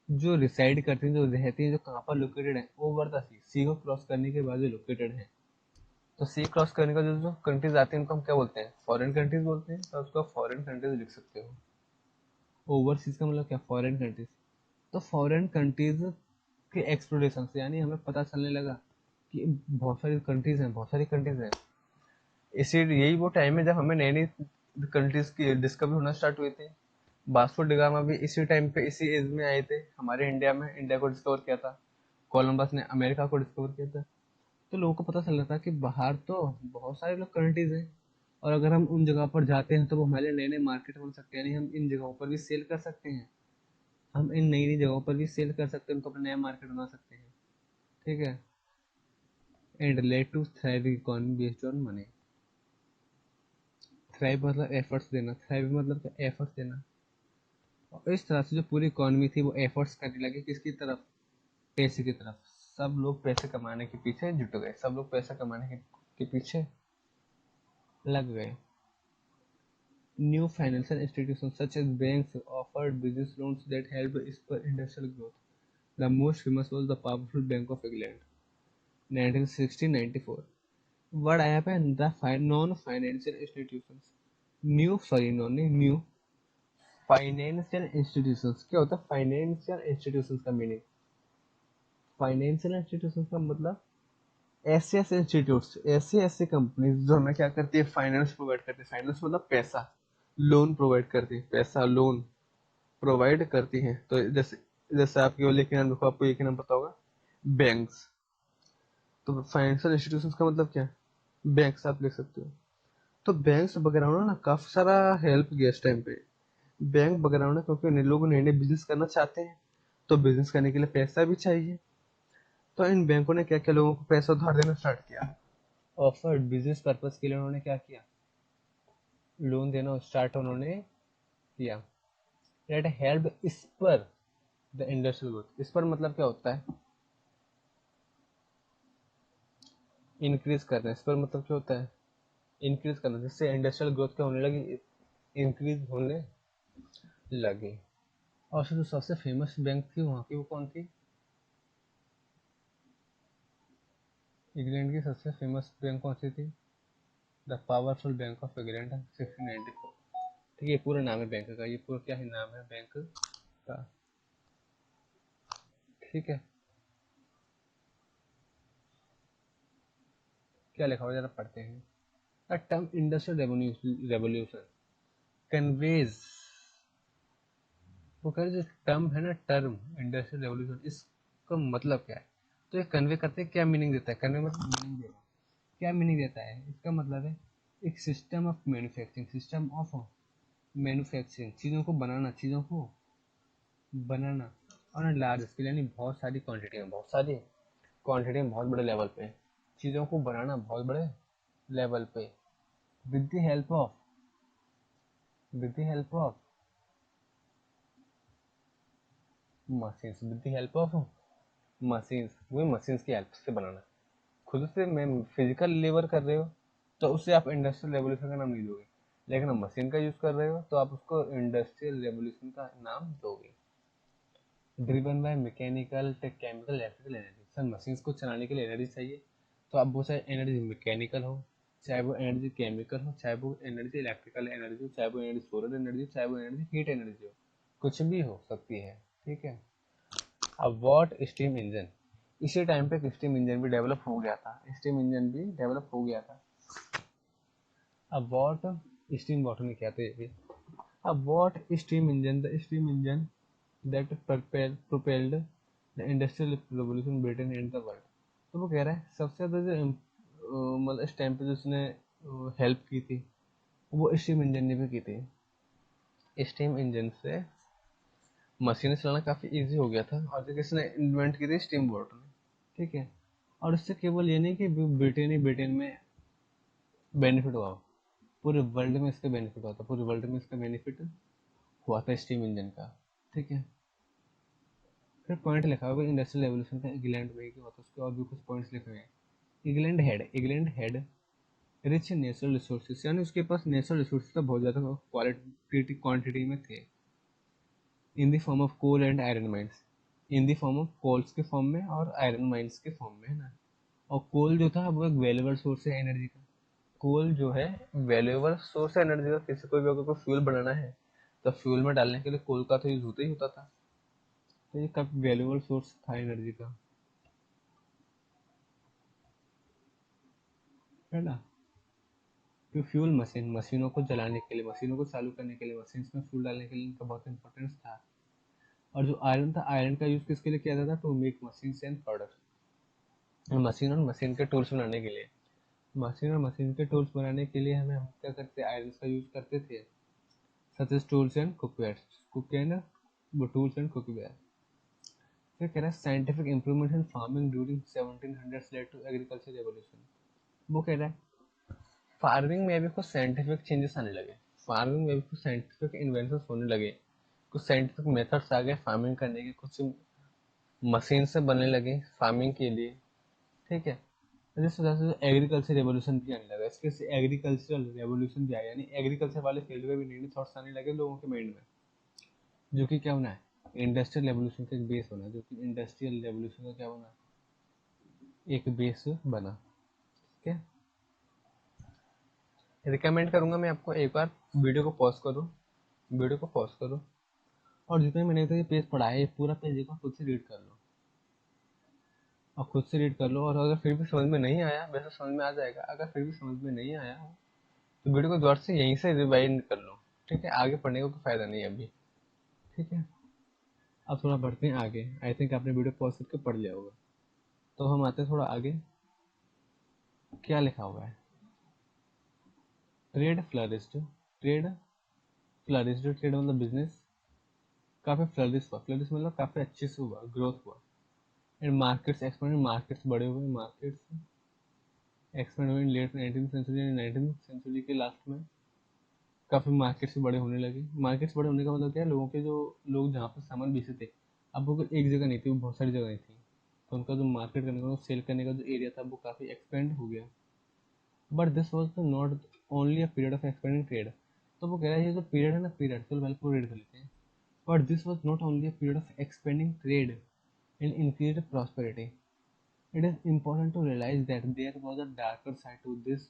जो रिसाइड करती हैं, जो रहती हैं, जो कहाँ पर लोकेटेड है, ओवर द सी, सी को क्रॉस करने के बाद जो लोकेटेड है। तो सी क्रॉस करने का जो जो कंट्रीज आती हैं उनको हम क्या बोलते हैं, फॉरेन कंट्रीज बोलते हैं। तो उसको फॉरेन कंट्रीज लिख सकते हो। ओवरसीज का मतलब क्या, फॉरेन कंट्रीज। तो फॉरेन कंट्रीज के एक्सप्लोरेशन से यानी हमें पता चलने लगा कि बहुत सारी कंट्रीज हैं, बहुत सारी कंट्रीज हैं। इसी यही वो टाइम है जब हमें नई नई कंट्रीज की डिस्कवरी होना स्टार्ट हुई थी। वास्को डी गामा भी इसी टाइम पे, इसी एज में आए थे हमारे इंडिया में, इंडिया को डिस्कवर किया था। कोलंबस ने अमेरिका को डिस्कवर किया था। तो लोगों को पता चल रहा था कि बाहर तो बहुत सारे लोग कंट्रीज हैं, और अगर हम उन जगह पर जाते हैं तो वो हमारे लिए नए नए मार्केट बन सकते हैं, यानी हम इन जगहों पर भी सेल कर सकते हैं। हम इन नई नई जगहों पर भी सेल कर सकते हैं, उनको अपना नया मार्केट बना सकते हैं। ठीक है, and let to thrive economy based on money. Thrive मतलब एफर्ट्स देना, थ्राइव मतलब क्या, एफर्ट्स देना। और इस तरह से जो पूरी इकोनॉमी थी वो एफर्ट्स करने लगी, किसकी तरफ, पैसे की तरफ। सब लोग पैसे कमाने के पीछे जुट गए, सब लोग पैसा कमाने के पीछे लग गए। New financial institutions such as banks offered business loans that helped spur industrial growth. The most famous was the powerful Bank of England. 1960-94 word आया पे the non financial institutions. New financial institutions क्या होता है? Financial institutions का meaning, financial institutions का मतलब ऐसे ऐसे इंस्टीट्यूट्स, ऐसे ऐसे कंपनीज जो हमें क्या करती है? फाइनेंस प्रोवाइड करती है। फाइनेंस मतलब पैसा, लोन प्रोवाइड करती है, पैसा लोन प्रोवाइड करती है। तो जैसे जैसे आपके लिख के नाम देखो, आपको एक ही नाम पता होगा, बैंक्स। तो फाइनेंशियल इंस्टीट्यूशंस का मतलब क्या है? बैंक्स आप लिख सकते हो। तो बैंक्स वगैरह ना काफी सारा हेल्प किया इस टाइम पे, बैंक वगैरह ना, क्योंकि नए लोग नए नए बिजनेस करना चाहते हैं, तो बिजनेस करने के लिए पैसा भी चाहिए। तो इन बैंकों ने क्या क्या लोगों को पैसा उधार देना स्टार्ट किया, ऑफर्ड बिजनेस पर्पस के लिए उन्होंने क्या किया? लोन देना स्टार्ट उन्होंने किया। That help spur the industrial growth. इस पर मतलब क्या होता है? इंक्रीज करना। इस पर मतलब क्या होता है? इंक्रीज करना, जिससे इंडस्ट्रियल ग्रोथ क्या होने लगी? इंक्रीज होने लगी। और जो सबसे फेमस बैंक थी वहाँ की, वो कौन थी? इंग्लैंड की सबसे फेमस बैंक कौन सी थी? The powerful bank of England 1694। ठीक है, ये पूरा नाम है बैंक का, ये पूरा क्या है नाम है बैंक का, ठीक है। क्या लिखा हुआ जरा पढ़ते हैं। A term industrial revolution conveys, वो कह रहे जो टर्म है ना, टर्म इंडस्ट्रियल रेवोल्यूशन, इसका मतलब क्या है? तो ये कन्वे करते हैं, क्या मीनिंग देता है? कन्वे मतलब मीनिंग देना। क्या मीनिंग देता है? इसका मतलब है एक system of manufacturing, system of manufacturing, चीज़ों को बनाना और लार्ज स्केल, यानी बहुत सारी क्वांटिटी में, बहुत बड़े लेवल पे चीज़ों को बनाना, बहुत बड़े लेवल पे, with the help of with the help of machines with the help of machines, वही मशीन्स की हेल्प से बनाना। खुद से मैं फिजिकल लेबर कर रहे हो तो उससे आप इंडस्ट्रियल रेवोल्यूशन का नाम नहीं दोगे, लेकिन आप मशीन का यूज कर रहे हो तो आप उसको इंडस्ट्रियल रेवोल्यूशन का नाम दोगे। Driven by mechanical chemical electrical energy. Sir machines को चलाने के लिए एनर्जी चाहिए, तो अब वो चाहे एनर्जी मैकेनिकल हो, चाहे वो एनर्जी केमिकल हो, चाहे वो एनर्जी इलेक्ट्रिकल एनर्जी हो, चाहे वो एनर्जी सोलर एनर्जी हो, चाहे वो एनर्जी हीट एनर्जी हो, कुछ भी हो सकती है, ठीक है। अब वॉट स्टीम इंजन, इसी टाइम पे एक स्टीम इंजन भी डेवलप हो गया था, स्टीम इंजन भी डेवलप हो गया था। अब वॉट स्टीम वाटर में क्या थे ये? अब what steam engine, the steam engine that propelled the industrial revolution Britain and the world। तो वो कह रहा है सबसे ज़्यादा जो मतलब इस टाइम पे जो उसने हेल्प की थी, वो स्टीम इंजन ने भी की थी। स्टीम इंजन से मशीनें चलाना काफ़ी इजी हो गया था, और जो किसने इन्वेंट की थी? स्टीम बोट ने, ठीक है। और इससे केवल ये नहीं कि ब्रिटेन में बेनिफिट हुआ, पूरे वर्ल्ड में इसका बेनिफिट हुआ था, पूरे वर्ल्ड में इसका बेनिफिट हुआ था स्टीम इंजन का, ठीक है। फिर पॉइंट लिखा हुआ है इंडस्ट्रियल रेवोल्यूशन का इंग्लैंड में क्या होता है, उसके और भी कुछ पॉइंट्स लिखे हुए हैं। England had rich natural resources, यानी उसके पास नेचुरल रिसोर्सेज तो बहुत ज़्यादा क्वांटिटी में थे। In the form of coal and iron mines, in the form of coals के फॉर्म में और आयरन माइंस के फॉर्म में, है ना। और कोल जो था वो एक वैल्यूएबल सोर्स है एनर्जी का। कोल जो है वैल्यूएबल सोर्स है एनर्जी का। किसी को भी अगर कोई फ्यूल बनाना है तो फ्यूल में डालने के लिए कोल का तो यूज होता ही होता था। तो ये काफी वैल्यूएबल सोर्स था एनर्जी का, है ना। तो फ्यूल मशीनों को जलाने के लिए, मशीनों को चालू करने के लिए, मशीन में फ्यूल डालने के लिए इनका बहुत इंपॉर्टेंस था। और जो आयरन था, आयरन का यूज किसके लिए किया जाता था? To make machine and products, machine और मशीन के टूल्स बनाने के लिए। मशीन और मशीन के टूल्स बनाने के लिए हम क्या करते, आयरन का यूज करते थे, such as tools and cookware, tools and cookware. फिर कह रहा है scientific improvement in farming during 1700 led to agriculture revolution. वो कह रहा है फार्मिंग में भी कुछ साइंटिफिक चेंजेस आने लगे, फार्मिंग में भी कुछ साइंटिफिक इन्वेंशन होने लगे, कुछ साइंटिफिक मेथड्स आ गए फार्मिंग करने के, कुछ मशीन से बनने लगे फार्मिंग के लिए, ठीक है। जिस वजह से एग्रीकल्चर रेवोल्यूशन भी आने लगा, इसके से एग्रीकल्चरल रेवोल्यूशन भी आया, यानी एग्रीकल्चर वाले फील्ड में भी नए नए थॉट्स आने लगे लोगों के माइंड में, जो कि क्या होना है? इंडस्ट्रियल रेवोल्यूशन का एक बेस होना है, जो कि इंडस्ट्रियल रेवोल्यूशन का क्या होना है? एक बेस बना। ठीक है, रिकमेंड करूंगा मैं आपको एक बार वीडियो को पॉज करो, वीडियो को पॉज करो और जितने मैंने तो ये पेज पढ़ा है ये पूरा पेज एक बार खुद से रीड कर लो, और खुद से रीड कर लो। और अगर फिर भी समझ में नहीं आया, वैसे समझ में आ जाएगा, अगर फिर भी समझ में नहीं आया तो वीडियो को दोबारा से यहीं से रिवाइंड कर लो। ठीक है, आगे पढ़ने का कोई फायदा नहीं है अभी। ठीक है, अब थोड़ा बढ़ते हैं आगे। आई थिंक आपने वीडियो पॉज करके पढ़ लिया होगा। तो हम आते हैं थोड़ा आगे, क्या लिखा हुआ है। Trade flourished, trade flourished, trade मतलब बिजनेस काफी फ्लरिश हुआ, फ्लरिश मतलब काफी अच्छे से हुआ, ग्रोथ हुआ। एंड मार्केट्स एक्सपेंड, मार्केट्स बड़े हुए, मार्केट्स एक्सपेंड हुए in late 19th century, 19th century के लास्ट में काफी मार्केट्स बड़े होने लगे। मार्केट्स बड़े होने का मतलब क्या है, लोगों के जो लोग जहाँ पर सामान बेचते थे, अब वो एक जगह नहीं थी, वो बहुत सारी जगह थी, तो उनका जो मार्केट करने का, सेल करने का जो एरिया था वो काफी एक्सपेंड हो गया। But this was not only a period of expanding trade. तो वो कह रहा है ये जो पीरियड है ना, पीरियड चलो पहले पूरा रीड कर लेते हैं। But this was not only a period of expanding trade and increased prosperity. It is important to realize that there was a darker side to this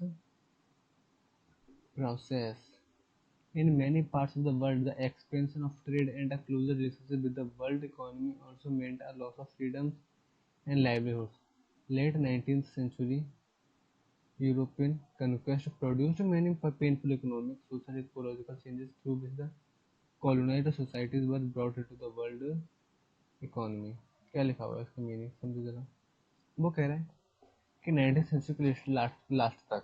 process. In many parts of the world, the expansion of trade and a closer relationship with the world economy also meant a loss of freedoms and livelihoods. Late 19th century European conquest produced many painful economic, social, and ecological changes through which the colonized societies were brought into the world economy. क्या लिखा हुआ है इसका meaning समझो जरा। वो कह रहा है कि 19th सेंचुरी के लास्ट लास्ट तक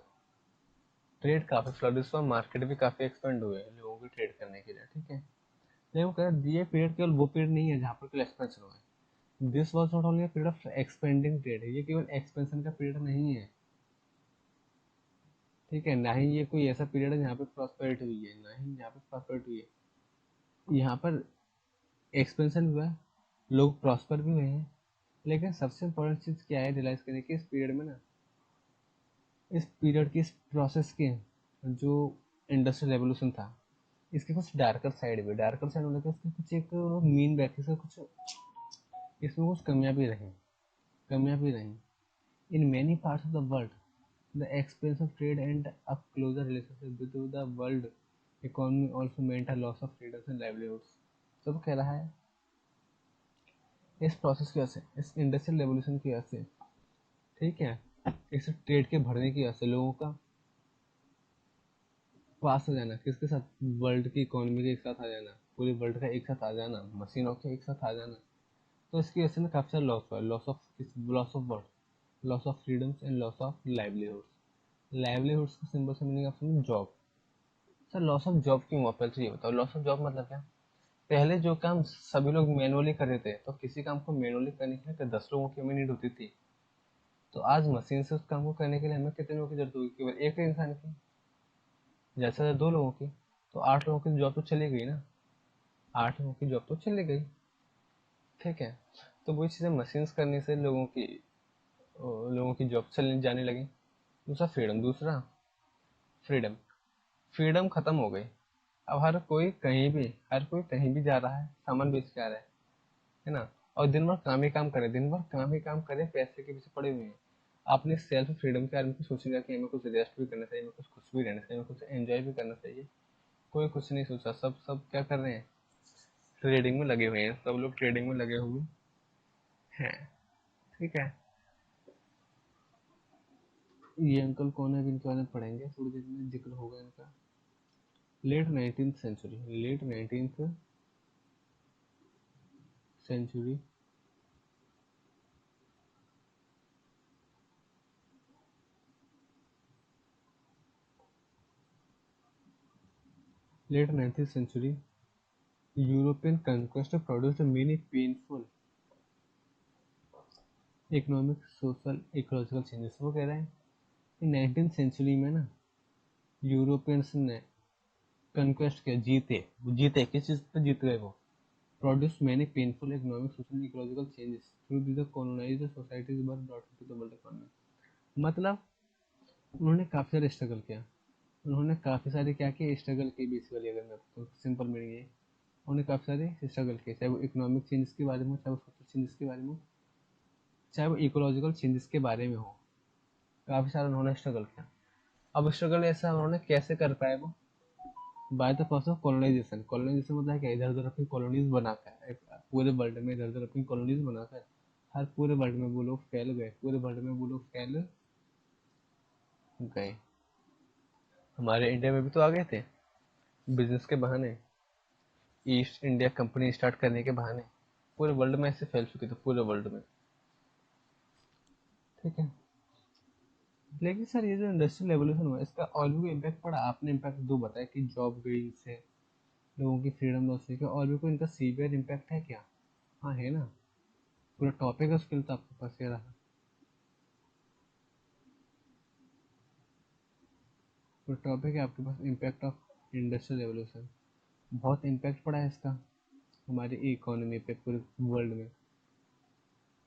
ट्रेड काफी फ्लरिश हुआ, मार्केट भी काफी एक्सपेंड हुए लोगों की ट्रेड करने के लिए। ठीक है, लेकिन वो कह रहा है ये पीरियड केवल वो पीरियड नहीं है जहाँ पर केवल एक्सपेंशन हुआ है। This was not only period of expanding trade, ये केवल एक्सपेंशन का पीरियड नहीं है। ठीक है, ना ही ये कोई ऐसा पीरियड है जहाँ पे प्रॉस्पेरिटी हुई है, ना ही यहाँ पे प्रॉस्पेरिटी हुई है। यहाँ पर एक्सपेंशन हुआ है, लोग प्रॉस्पर भी हुए हैं, लेकिन सबसे इम्पोर्टेंट चीज़ क्या है रियलाइज करने की, इस पीरियड में ना, इस पीरियड की, इस प्रोसेस के जो इंडस्ट्रियल रेवोल्यूशन था, इसके कुछ डार्कर साइड भी, डार्कर साइड मतलब इसके कुछ एक मीन बैक से कुछ, इसमें कुछ कमियां भी रहीं, कमियां भी रहीं। In many parts of the world the expense of trade and a closer relationship with the world economy also meant a loss of freedoms and livelihoods. सब कह रहा है इस प्रोसेस की वजह से, इस इंडस्ट्रियल रेवोल्यूशन की वजह से, ठीक है, इस ट्रेड के बढ़ने की वजह से लोगों का पास हो जाना, किसके साथ, वर्ल्ड की इकोनॉमी के एक साथ आ जाना, पूरे वर्ल्ड का एक साथ आ जाना, मशीनों के एक साथ आ जाना, तो इसकी वजह से ना काफी सारा लॉस हुआ, loss of word, loss of freedoms and loss of livelihoods. Livelihoods का सिंपल सा मीनिंग आप समझो, job. Sir loss of job क्यों हुआ, पहले तो ये बताओ, लॉस ऑफ जॉब मतलब क्या। पहले जो काम सभी लोग मैनुअली कर रहे थे, तो किसी काम को मैनुअली करने के लिए 10 लोगों की हमें नीड होती थी, तो आज मशीन से उस काम को करने के लिए हमें कितने लोगों की जरूरत होगी, केवल एक इंसान की, जैसे 2 लोगों की, तो 8 लोगों की जॉब तो चली गई ना, 8 लोगों की जॉब तो चली गई। ठीक है, तो वही चीज़ें मशीन्स करने से लोगों की जॉब चलने जाने लगी। दूसरा फ्रीडम, दूसरा फ्रीडम, फ्रीडम खत्म हो गई। अब हर कोई कहीं भी जा रहा है, सामान बेच के आ रहा है ना, और दिन भर काम ही काम करे, दिन भर काम ही काम करे, पैसे के पीछे पड़े हुए हैं। आपने सेल्फ फ्रीडम के बारे में कुछ सोचेगा कि हमें कुछ रेस्ट भी करना चाहिए, हमें कुछ खुश भी रहना चाहिए, हमें कुछ एंजॉय भी करना चाहिए, कोई कुछ नहीं सोचा। सब सब क्या कर रहे हैं, ट्रेडिंग में लगे हुए हैं, सब लोग ट्रेडिंग में लगे हुए हैं। ठीक है, ये अंकल कौन है जिनके बारे में पढ़ेंगे थोड़ी देर में, जिक्र होगा इनका। Late nineteen century late 19th century European conquest produced many painful economic, social, ecological changes. वो कह रहे हैं कि 19th सेंचुरी में ना यूरोपियंस ने कंक्वेस्ट किया, जीते, वो जीते, किस चीज़ पे जीत गए वो, produce many painful economic, social, ecological changes through the colonised societies were brought into the world economy. मतलब उन्होंने काफ़ी सारे स्ट्रगल किया, उन्होंने काफ़ी सारे क्या किया, स्ट्रगल की बेसिकली, अगर मैं तो सिंपल मीनिंग ये, उन्होंने काफ़ी सारे स्ट्रगल किए, चाहे वो इकोनॉमिक चेंजेस के बारे में, चाहे वो सोशल चेंजेस के बारे में, चाहे वो इकोलॉजिकल चेंजेस के बारे में हो। काफ़ी सारा उन्होंने स्ट्रगल किया। अब स्ट्रगल ऐसा उन्होंने कैसे कर पाए वो, by the process of colonisation. Colonisation मतलब है क्या, इधर उधर अपनी कॉलोनीज बनाकर, पूरे वर्ल्ड में इधर उधर अपनी कॉलोनीज बनाकर हर पूरे वर्ल्ड में वो लोग फैल गए, पूरे वर्ल्ड में वो लोग फैल गए। हमारे इंडिया में भी तो आ गए थे बिजनेस के बहाने, ईस्ट इंडिया कंपनी स्टार्ट करने के बहाने पूरे वर्ल्ड में ऐसे फैल चुके थे, पूरे वर्ल्ड में। ठीक है, लेकिन सर ये जो इंडस्ट्रियल रेवोल्यूशन हुआ इसका और भी कोई इम्पैक्ट पड़ा? आपने इम्पैक्ट दो बताया कि जॉब गई से, लोगों की फ्रीडम लॉस हुई, क्या और भी कोई इनका सीवियर इम्पैक्ट है क्या? हाँ है ना, पूरा टॉपिक है उसके लिए तो आपके पास ये रहा। पूरा टॉपिक है आपके पास, इम्पैक्ट ऑफ इंडस्ट्रियल रेवोल्यूशन। बहुत इम्पैक्ट पड़ा है इसका हमारी इकोनॉमी पे, पूरे वर्ल्ड में।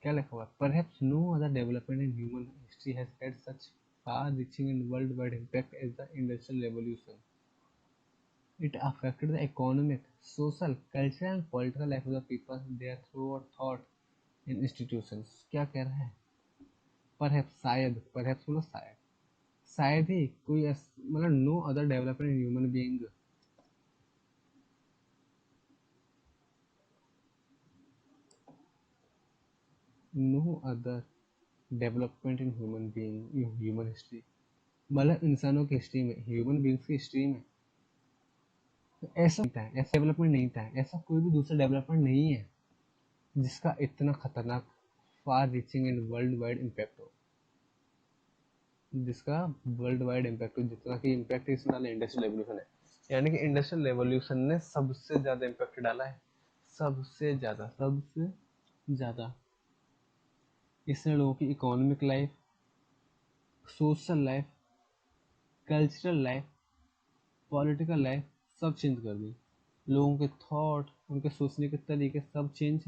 क्या लिखा हुआ है? Perhaps no other development in human history has had such far reaching and worldwide impact as the industrial revolution. It affected the economic, social, cultural and political life of the people there through thought in institutions. क्या कह रहा है? Perhaps शायद, perhaps बोलो शायद, शायद ही कोई मतलब no other development in human being, no other development in human being in human history, मतलब इंसानों की हिस्ट्री में, ह्यूमन बीइंग्स की हिस्ट्री में ऐसा नहीं था, ऐसा डेवलपमेंट नहीं था, ऐसा कोई भी दूसरा डेवलपमेंट नहीं है जिसका इतना खतरनाक far reaching and world wide impact हो, जिसका वर्ल्ड वाइड इम्पैक्ट हो जितना कि इम्पैक्ट इस वाला इंडस्ट्रियल रेवोल्यूशन है। यानी कि इंडस्ट्रियल रेवोल्यूशन ने सबसे ज्यादा इम्पैक्ट डाला है, सबसे ज्यादा, सबसे ज्यादा। इसने लोगों की economic life, social life, cultural life, political life सब चेंज कर दी। लोगों के थॉट, उनके सोचने के तरीके सब चेंज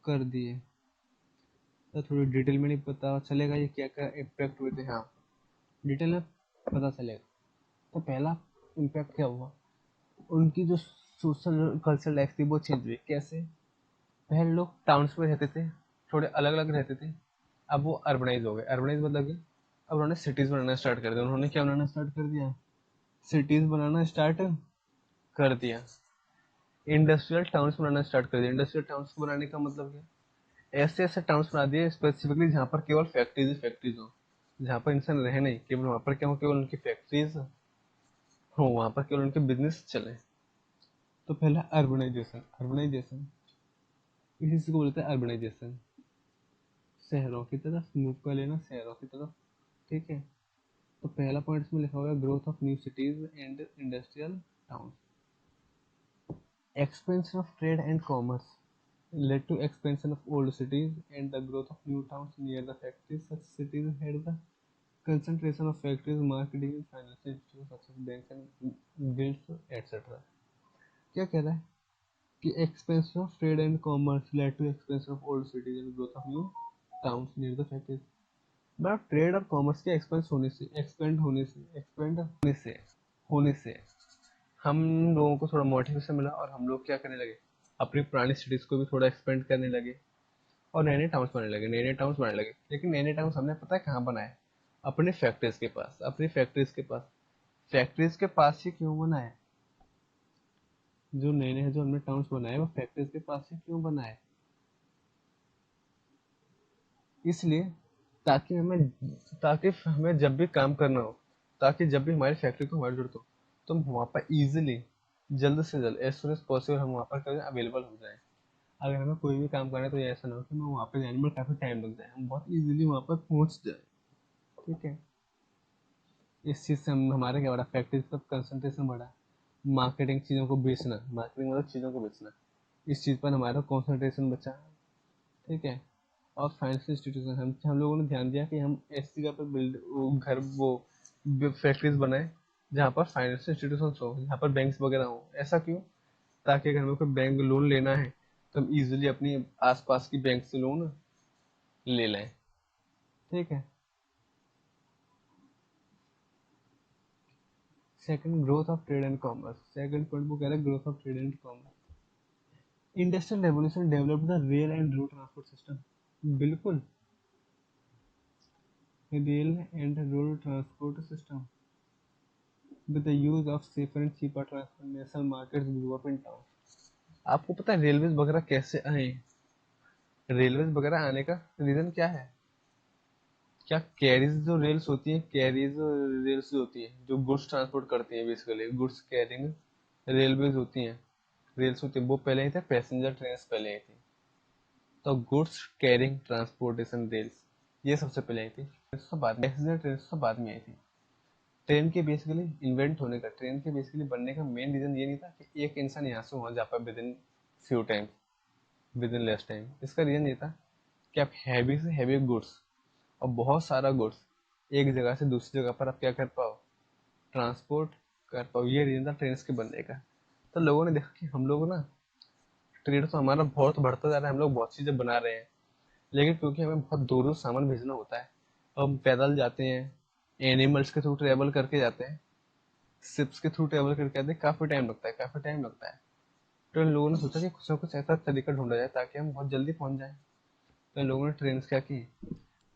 कर दिए। तो थोड़ी डिटेल में नहीं पता चलेगा ये क्या क्या इम्पैक्ट हुए थे। हाँ, डिटेल में पता चलेगा। तो पहला इम्पैक्ट क्या हुआ, उनकी जो सोशल कल्चरल लाइफ थी वो चेंज हुई। कैसे? पहले लोग टाउन्स में रहते थे, थोड़े अलग अलग रहते थे, अब वो अर्बनाइज हो गए। अर्बनाइज मतलब कि अब उन्होंने सिटीज बनाना स्टार्ट कर दिया। उन्होंने क्या बनाना स्टार्ट कर दिया? सिटीज बनाना स्टार्ट कर दिया। इंडस्ट्रियल टाउन्स बनाना स्टार्ट कर दिया। इंडस्ट्रियल टाउन्स बनाने का मतलब क्या? ऐसे ऐसे टाउन्स बना दिए स्पेसिफिकली जहाँ पर केवल फैक्ट्रीज फैक्ट्रीज हो, जहाँ पर इंसान रहे नहीं, केवल वहाँ पर क्या हो, केवल उनकी फैक्ट्रीज हो, वहाँ पर केवल उनके बिजनेस चले। तो पहला अर्बनाइजेशन, अर्बनाइजेशन इसी को बोलते हैं अर्बनाइजेशन, शहरों की तरफ मूव कर लेना, शहरों की तरफ। ठीक है, तो पहला पॉइंट इसमें लिखा हुआ है growth of new cities and industrial town. Expansion of trade and commerce led to expansion of old cities and the growth of new towns near the factories. Such cities had the concentration of factories, marketing and financial institutions such as banks and guilds, etc. क्या कह रहा है कि expansion of trade and commerce led to expansion of old cities and growth of new towns near the factories। मतलब trade और commerce के expand होने से हम लोगों को थोड़ा मोटिवेशन मिला और हम लोग क्या करने लगे, अपनी पुरानी सिटीज को भी थोड़ा एक्सपेंड करने लगे और नए नए टाउन्स बनाने लगे, नए नए टाउन्स बनाने लगे। लेकिन नए नए टाउन्स हमने पता है कहाँ बनाए? अपने फैक्ट्रीज के पास, अपनी फैक्ट्रीज के पास। फैक्ट्रीज के पास ही क्यों बनाए? जो नए नए जो हमने टाउन्स बनाए वो फैक्ट्रीज के पास ही क्यों बनाए? इसलिए ताकि हमें जब भी काम करना हो, ताकि जब भी हमारी फैक्ट्री को हमारी जरूरत हो, तो हम वहाँ पर इजीली, जल्द से जल्द, एज सुन एज पॉसिबल हम वहाँ पर अवेलेबल हो जाए। अगर हमें कोई भी काम करना है तो ये ऐसा ना हो कि हमें वहाँ पे जाने में काफ़ी टाइम लग जाए, हम बहुत इजीली वहाँ पर पहुँच जाए। ठीक है, इस चीज़ से हमारा क्या बढ़ा, फैक्ट्रीज पर कंसंट्रेशन बढ़ा। मार्केटिंग, चीज़ों को बेचना, मार्केटिंग मतलब चीज़ों को बेचना, इस चीज़ पर हमारा कंसंट्रेशन बचा। ठीक है, और फाइनेंशियल इंस्टीट्यूशन, हम लोगों ने ध्यान दिया कि हम ऐसी जगह पर फैक्ट्रीज बनाए जहाँ पर फाइनेंशियल इंस्टीट्यूशन हो, जहाँ पर बैंक्स वगैरह हो। ऐसा क्यों? ताकि अगर हमें कोई बैंक लोन लेना है तो हम इजीली अपनी आसपास की बैंक से लोन ले लें। ठीक है, second, growth of trade and commerce. Second point वो कह रहा है growth of trade and commerce. Industrial revolution developed the rail and road transport system. बिल्कुल। Rail and road transport system with the use of safer and cheaper transnational markets grew up in town। आपको पता है railways वगैरह कैसे आए? Railways वगैरह आने का रीजन क्या है? क्या कैरीज जो रेल्स होती हैं, कैरीज रेल्स जो होती है जो गुड्स ट्रांसपोर्ट करती हैं, बेसिकली गुड्स कैरिंग रेलवेज होती हैं, रेल्स होती है, वो पहले ही थे, पैसेंजर ट्रेन पहले ही थी। तो गुड्स कैरिंग ट्रांसपोर्टेशन रेल्स ये सबसे पहले आई थी, पैसेंजर ट्रेन सब बाद में आई थी। ट्रेन के बेसिकली इन्वेंट होने का, ट्रेन के बेसिकली बनने का मेन रीजन ये नहीं था कि एक इंसान यहाँ से वहां जा पाए with in few time, with in less time. इसका रीजन ये था कि आप हैवी से हैवी गुड्स और बहुत सारा गुड्स एक जगह से दूसरी जगह पर आप क्या कर पाओ, ट्रांसपोर्ट कर पाओ। ये रीजन था ट्रेन के बनने का। तो लोगों ने देखा कि हम लोग ना, ट्रेड तो हमारा बहुत बढ़ता जा रहा है, हम लोग बहुत चीजें बना रहे हैं, लेकिन क्योंकि हमें बहुत दूर दूर सामान भेजना होता है, हम पैदल जाते हैं, एनिमल्स के थ्रू ट्रेवल करके जाते हैं, शिप्स के थ्रू ट्रेवल करके आते हैं, काफी टाइम लगता है, काफी टाइम लगता है। तो इन लोगों ने सोचा कि कुछ ना कुछ ऐसा तरीका ढूंढा जाए ताकि हम बहुत जल्दी पहुंच जाएं। तो इन लोगों ने ट्रेन क्या की,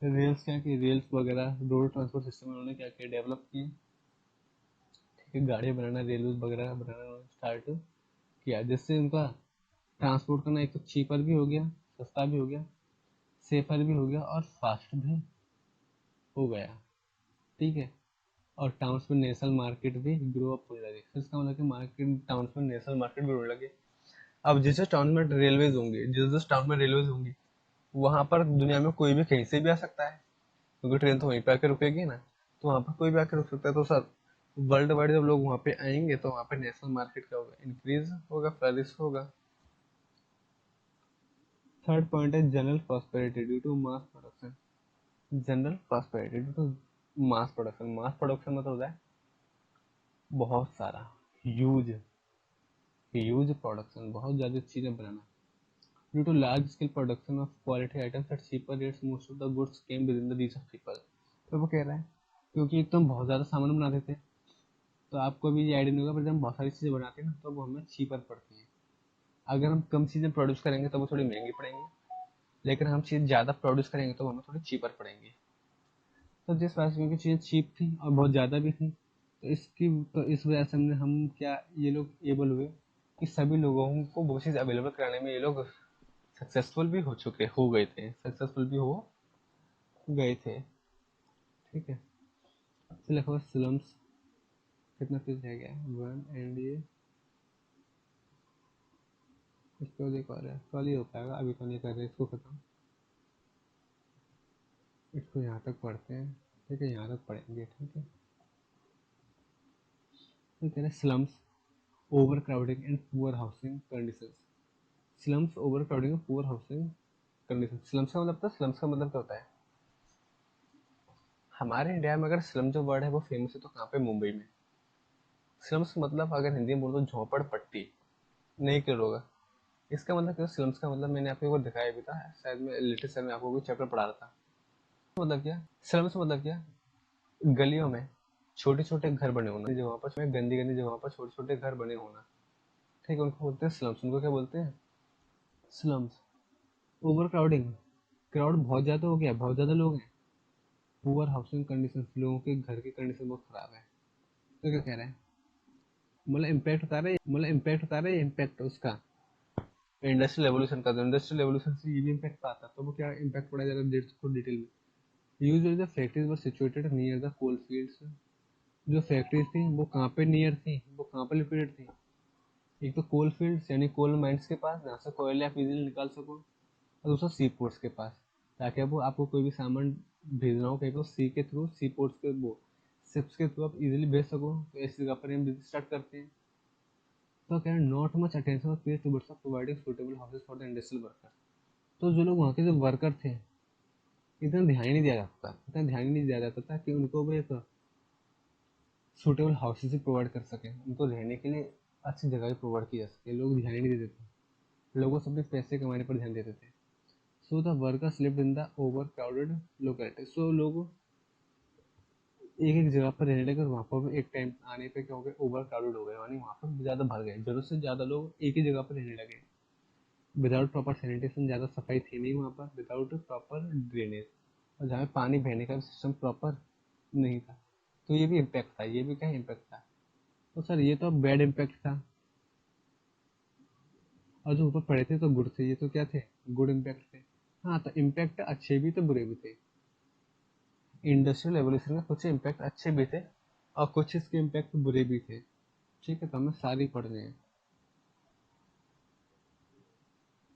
रेल्स वगैरह रोड ट्रांसपोर्ट सिस्टम उन्होंने क्या किया, डेवलप किए। ठीक है, गाड़ी बनाना, रेलवे वगैरह बनाना स्टार्ट किया, जिससे उनका ट्रांसपोर्ट करना एक तो चीपर भी हो गया, सस्ता भी हो गया, सेफर भी हो गया और फास्ट भी हो गया। ठीक है, और टाउन्स में नेशनल मार्केट भी ग्रो अप होने लगे। फिर इसका मतलब कि मार्केट, टाउन्स में नेशनल मार्केट भी होने लगे। अब जिस जिस टाउन में रेलवेज होंगे, जिस जिस टाउन में रेलवेज होंगी, वहां पर दुनिया में कोई भी कहीं से भी आ सकता है, क्योंकि ट्रेन तो वहीं पे आकर रुकेगी ना, तो वहां पर कोई भी आकर रुक सकता है। तो सर वर्ल्ड वाइड जब लोग वहां पे आएंगे तो वहां पे नेशनल मार्केट का होगा, इंक्रीज होगा, फ्लरिश होगा। थर्ड पॉइंट है general prosperity due to mass production. General prosperity due to mass production. Mass production मतलब होता है बहुत सारा, ह्यूज, ह्यूज प्रोडक्शन, बहुत ज्यादा चीजें बनाना। Due to large scale production of quality items at cheaper rates most of the goods came within the reach of people. तो वो कह रहा है क्योंकि एक तो हम बहुत ज्यादा सामान बनाते थे, तो आपको भी ये आइडिया नहीं होगा, पर जब हम बहुत सारी चीजें बनाते हैं ना तो वो हमें चीपर पड़ती है। अगर हम कम चीजें प्रोड्यूस करेंगे तो वो थोड़ी महंगी पड़ेंगी, लेकिन हम चीज ज्यादा प्रोड्यूस करेंगे तो हमें थोड़ी चीपर पड़ेंगी। तो जिस वजह से क्योंकि चीजें चीप थी और बहुत ज्यादा भी थी, तो इस वजह से हमने, हम क्या, ये लोग एबल हुए कि सभी लोगों को वो चीज अवेलेबल कराने में ये लोग सक्सेसफुल भी हो गए थे, सक्सेसफुल भी हो गए थे। ठीक है, तो लिखो स्लम्स, कितना पेज रह गया, वन, एंड ये इसको देखो, रहा कल ही हो पाएगा, अभी तो नहीं कर रहे इसको खत्म। इसको यहाँ तक पढ़ते हैं, ठीक है, यहाँ तक पढ़ेंगे। ठीक है, तो कह रहे slums, over crowding and poor housing conditions. Slums, over crowding और पुअर हाउसिंग कंडीशन। स्लम्स का मतलब, स्लम्स का मतलब क्या होता है? हमारे इंडिया में अगर स्लम जो वर्ड है वो फेमस है तो कहाँ पे, मुंबई में। स्लम्स मतलब अगर हिंदी में बोलो तो झोपड़ पट्टी, नहीं क्लियर होगा। इसका मतलब क्या, स्लम्स का मतलब मैंने आपको एक बार दिखाया भी था, शायद मैं लेटेस्ट टाइम में आपको कोई चैप्टर पढ़ा रहा था। मतलब क्या, स्लम्स मतलब क्या, गलियों में छोटे छोटे घर बने होना, जगहों पर, गंदी गंदी जगहों पर छोटे छोटे घर बने होना। ठीक है, उनको बोलते हैं स्लम्स। उनको क्या बोलते हैं, स्लम्स। ओवर क्राउडिंग, क्राउड बहुत ज्यादा हो गया, बहुत ज्यादा लोग हैं। पुअर हाउसिंग कंडीशन, लोगों के घर की कंडीशन बहुत खराब है। तो क्या कह रहे हैं, मतलब इम्पैक्ट उतार रहे, इम्पैक्ट उसका इंडस्ट्रियल रेवोल्यूशन का। तो इंडस्ट्रियल रेवोल्यूशन से ये भी इम्पैक्ट आता है, तो वो क्या इम्पैक्ट पड़ा जाएगा, देखो डिटेल में। Usually the factories were situated near the coal fields. जो फैक्ट्रीज थी वो कहाँ पे नियर थी, वो कहाँ पे लोकेटेड थी? एक तो कोल फील्ड्स यानी कोल माइंस के पास, जहाँ से कोयले आप इजीली निकाल सको, और दूसरा सी पोर्ट्स के पास, ताकि अब आपको कोई भी सामान भेजना हो कहीं पर, सी के थ्रू, सी पोर्ट्स के वो शिप्स के थ्रू आप इजीली भेज सको। तो ऐसी जगह पर हम बिजनेस स्टार्ट करते हैं। तो क्या, not much attention was paid towards providing suitable houses for the industrial workers। तो जो लोग वहाँ के जो वर्कर थे, इतना ध्यान ही नहीं दिया जाता, इतना ध्यान ही नहीं दिया जाता था कि उनको भी एक सुटेबल हाउसेज भी प्रोवाइड कर सके, उनको रहने के लिए अच्छी जगह भी प्रोवाइड की जा सके। लोग ध्यान ही नहीं देते थे, लोगों सब पैसे कमाने पर ध्यान देते थे। So the workers lived in the overcrowded locality. So लोग एक एक जगह पर रहने लगे, और वहाँ पर एक टाइम आने पे क्या हो गया, ओवर क्राउडेड हो गए, यानी वहाँ पर ज़्यादा भर गए, जरूरत से ज़्यादा लोग एक ही जगह पर रहने लगे। विदाउट प्रॉपर सैनिटेशन, ज़्यादा सफाई थी नहीं वहाँ पर, विदाउट प्रॉपर ड्रेनेज, और जहाँ पे पानी बहने का सिस्टम प्रॉपर नहीं था। तो ये भी इम्पैक्ट था, ये भी क्या इम्पैक्ट था। तो सर ये तो बैड इम्पैक्ट था, और जो ऊपर पड़े थे तो गुड थे, ये तो क्या थे, गुड इम्पैक्ट थे। हाँ, तो इम्पैक्ट अच्छे भी थे बुरे भी थे। इंडस्ट्रियल एवोल्यूशन में कुछ इम्पैक्ट अच्छे भी थे और कुछ इसके इम्पैक्ट बुरे भी थे। ठीक है, तो हमें सारी पढ़ रहे हैं।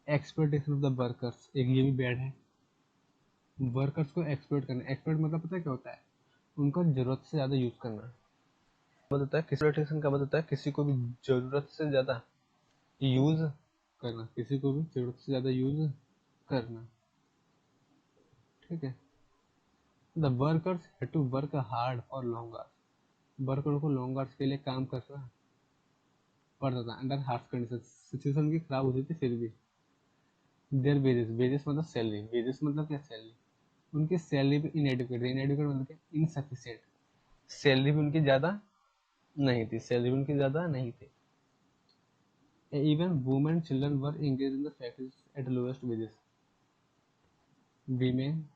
एक्सप्लॉइटेशन ऑफ द वर्कर्स, एक ये भी बैड है। वर्कर्स को एक्सप्लॉइट करना, एक्सप्लॉइट मतलब पता है क्या होता है, उनका जरूरत से ज़्यादा यूज़ करना। मतलब होता है एक्सप्लॉइटेशन का मतलब होता है किसी को भी जरूरत से ज़्यादा यूज़ करना, किसी को भी जरूरत से ज़्यादा यूज़ करना। ठीक है, the workers had to work hard for long hours, worker को लॉन्ग आवर्स के लिए काम करना पड़ता था अंडर हार्श कंडीशन, सिचुएशन उनकी खराब होती थी फिर भी। देयर वेजेस, वेजेस मतलब सैलरी, वेजेस मतलब क्या, सैलरी, उनकी सैलरी भी इनएडिक्वेट, इनएडिक्वेट मतलब क्या, इनसफिशिएंट, सैलरी भी उनकी ज़्यादा नहीं थी, सैलरी भी उनकी ज़्यादा नहीं थी। Even women children were engage in the factories eight lowest wages, women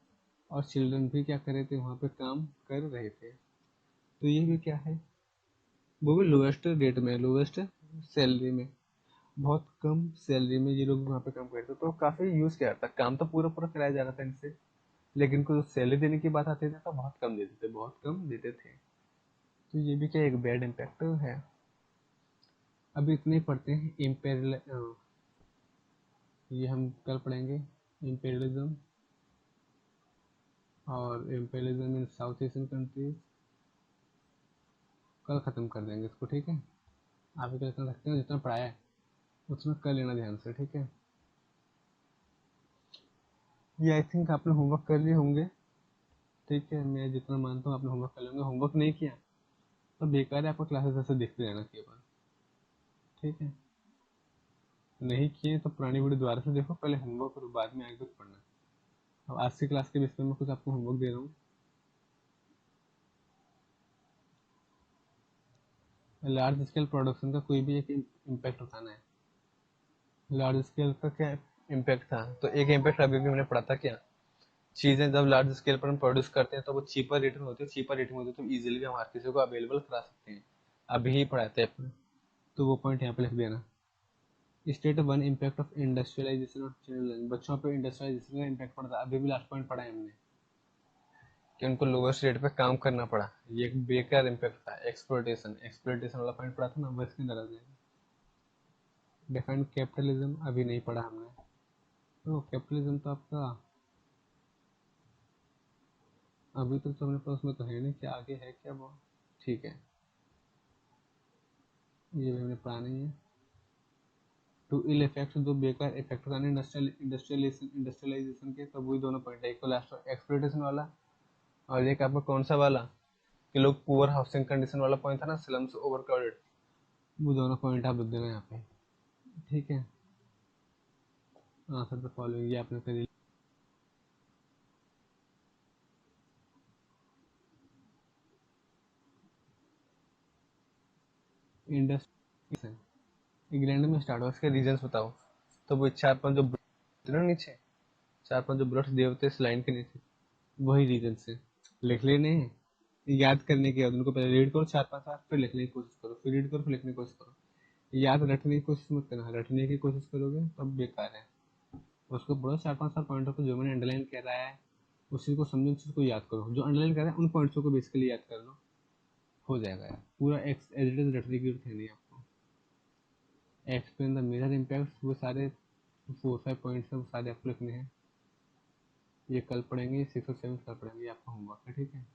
और चिल्ड्रन भी क्या कर रहे थे, वहाँ पे काम कर रहे थे। तो ये भी क्या है, वो भी लोएस्ट रेट में, लोएस्ट सैलरी में, बहुत कम सैलरी में ये लोग वहाँ पे काम करते थे। तो काफ़ी यूज़ किया जाता, काम तो पूरा पूरा कराया जा रहा था इनसे, लेकिन इनको जो सैलरी देने की बात आती थी तो बहुत कम देते थे, बहुत कम देते थे। तो ये भी क्या एक बैड इम्पैक्ट है। अभी इतने ही पढ़ते हैं। इम्पेरियल, ये हम कल पढ़ेंगे, इम्पेरियलिज्म और इम्पेरियलिज्म इन साउथ एशियन कंट्रीज, कल ख़त्म कर देंगे इसको। ठीक है, आप भी कल इतना रखते हैं, जितना पढ़ाया है उतना कर लेना ध्यान से। ठीक है, ये आई थिंक आपने होमवर्क कर लिए होंगे। ठीक है, मैं जितना मानता हूँ आपने होमवर्क कर लेंगे, होमवर्क नहीं किया तो बेकार है, आपको क्लासेस ऐसे देखते रहना केवल। ठीक है, नहीं किए तो पुरानी वीडियो दोबारा से देखो, पहले होमवर्क करो, बाद में आगे कुछ पढ़ना। अब आज की क्लास के बेस पे मैं कुछ आपको होमवर्क दे रहा हूँ। लार्ज स्केल प्रोडक्शन का कोई भी एक इम्पैक्ट उठाना है। लार्ज स्केल का क्या इम्पैक्ट था, तो एक इम्पैक्ट अभी भी मैंने पढ़ा था क्या, चीज़ें जब लार्ज स्केल पर हम प्रोड्यूस करते हैं तो वो चीपर रेट में होती है, चीपर रेट में होती है तो इजीली हम हर किसी को अवेलेबल करा सकते हैं। अभी ही पढ़ाते हैं अपने, तो वो पॉइंट यहाँ पे लिख देना। State one impact of industrialisation of children, बच्चों पे इंडस्ट्रियलाइजेशन का इम्पैक्ट पड़ता है, अभी भी लास्ट पॉइंट पढ़ा है हमने कि उनको लोवेस्ट रेट पे काम करना पड़ा, ये एक बेकार इम्पैक्ट था। एक्सप्लोइटेशन, एक्सप्लोइटेशन वाला पॉइंट पढ़ा था ना, बस के अंदर आ जाएगा। डिफाइन कैपिटलिज्म अभी नहीं पढ़ा हमने, तो कैपिटलिज्म तो आपका अभी तक तो अपने पास में तो है नहीं, क्या आगे है क्या वो। ठीक है, ये भी हमने पढ़ा नहीं है। टू इल इफेक्ट, दो बेकार इफेक्ट होता है इंडस्ट्रियलाइजेशन के, तो वही दोनों पॉइंट है, एक तो लास्ट एक्सप्लोइटेशन वाला और एक आपका कौन सा वाला, कि लोग पुअर हाउसिंग कंडीशन वाला पॉइंट था ना, स्लम्स ओवरक्राउडेड, वो दोनों पॉइंट आप लिख देना यहाँ पे। ठीक है, आंसर द फॉलोइंग ये आपने कर इंडस्ट्री इंग्लैंड में स्टार्ट हुआ, इसके रीजंस बताओ। तो वो चार पांच जो ना नीचे, चार पांच जो ब्रश दिए होते हैं इस लाइन के नीचे, वही रीजन से लिख लेने हैं। याद करने के बाद उनको पहले रीड करो चार पांच बार, फिर लिखने की कोशिश करो, फिर रीड करो, फिर लिखने की कोशिश करो। याद रटने की कोशिश मत करना, रटने की कोशिश करोगे तब बेकार है। उसको पढ़ो चार पांच बार, पॉइंटों को जो मैंने अंडरलाइन कर रहा है उसी को समझो, उसी को याद करो, जो अंडरलाइन कर रहा है उन पॉइंट्सों को बेसिकली याद कर लो, हो जाएगा यार। पूरा एक्स एज इट इज रटने की जरूरत है नहीं आपको। एक्सप्लेन द मेजर इम्पैक्ट, वो सारे 4-5 पॉइंट्स हैं, वो सारे आपको लिखने हैं। ये कल पढ़ेंगे, 6 और 7 कल पढ़ेंगे, ये आपका होमवर्क है। ठीक है,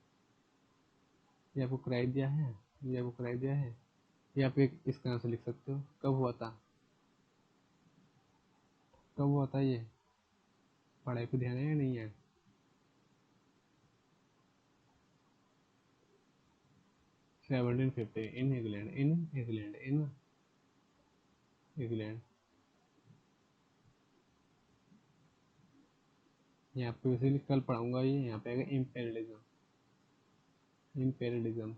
ये आपको कराई दिया है, ये आपको कराई दिया है। ये आप एक इस तरह से लिख सकते हो, कब हुआ था, कब हुआ था ये, पढ़ाई पे ध्यान है या नहीं है। 1750 in England, in England, in England. यहाँ पे इसीलिए कल पढ़ाऊंगा, ये यहाँ पे आएगा इम्पेरियलिज्म, इम्पेरियलिज्म।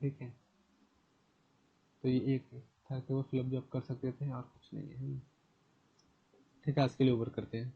ठीक है, तो ये एक था कि वो फिलअप जो आप कर सकते थे और कुछ नहीं है। टास्क के लिए ऊपर करते हैं।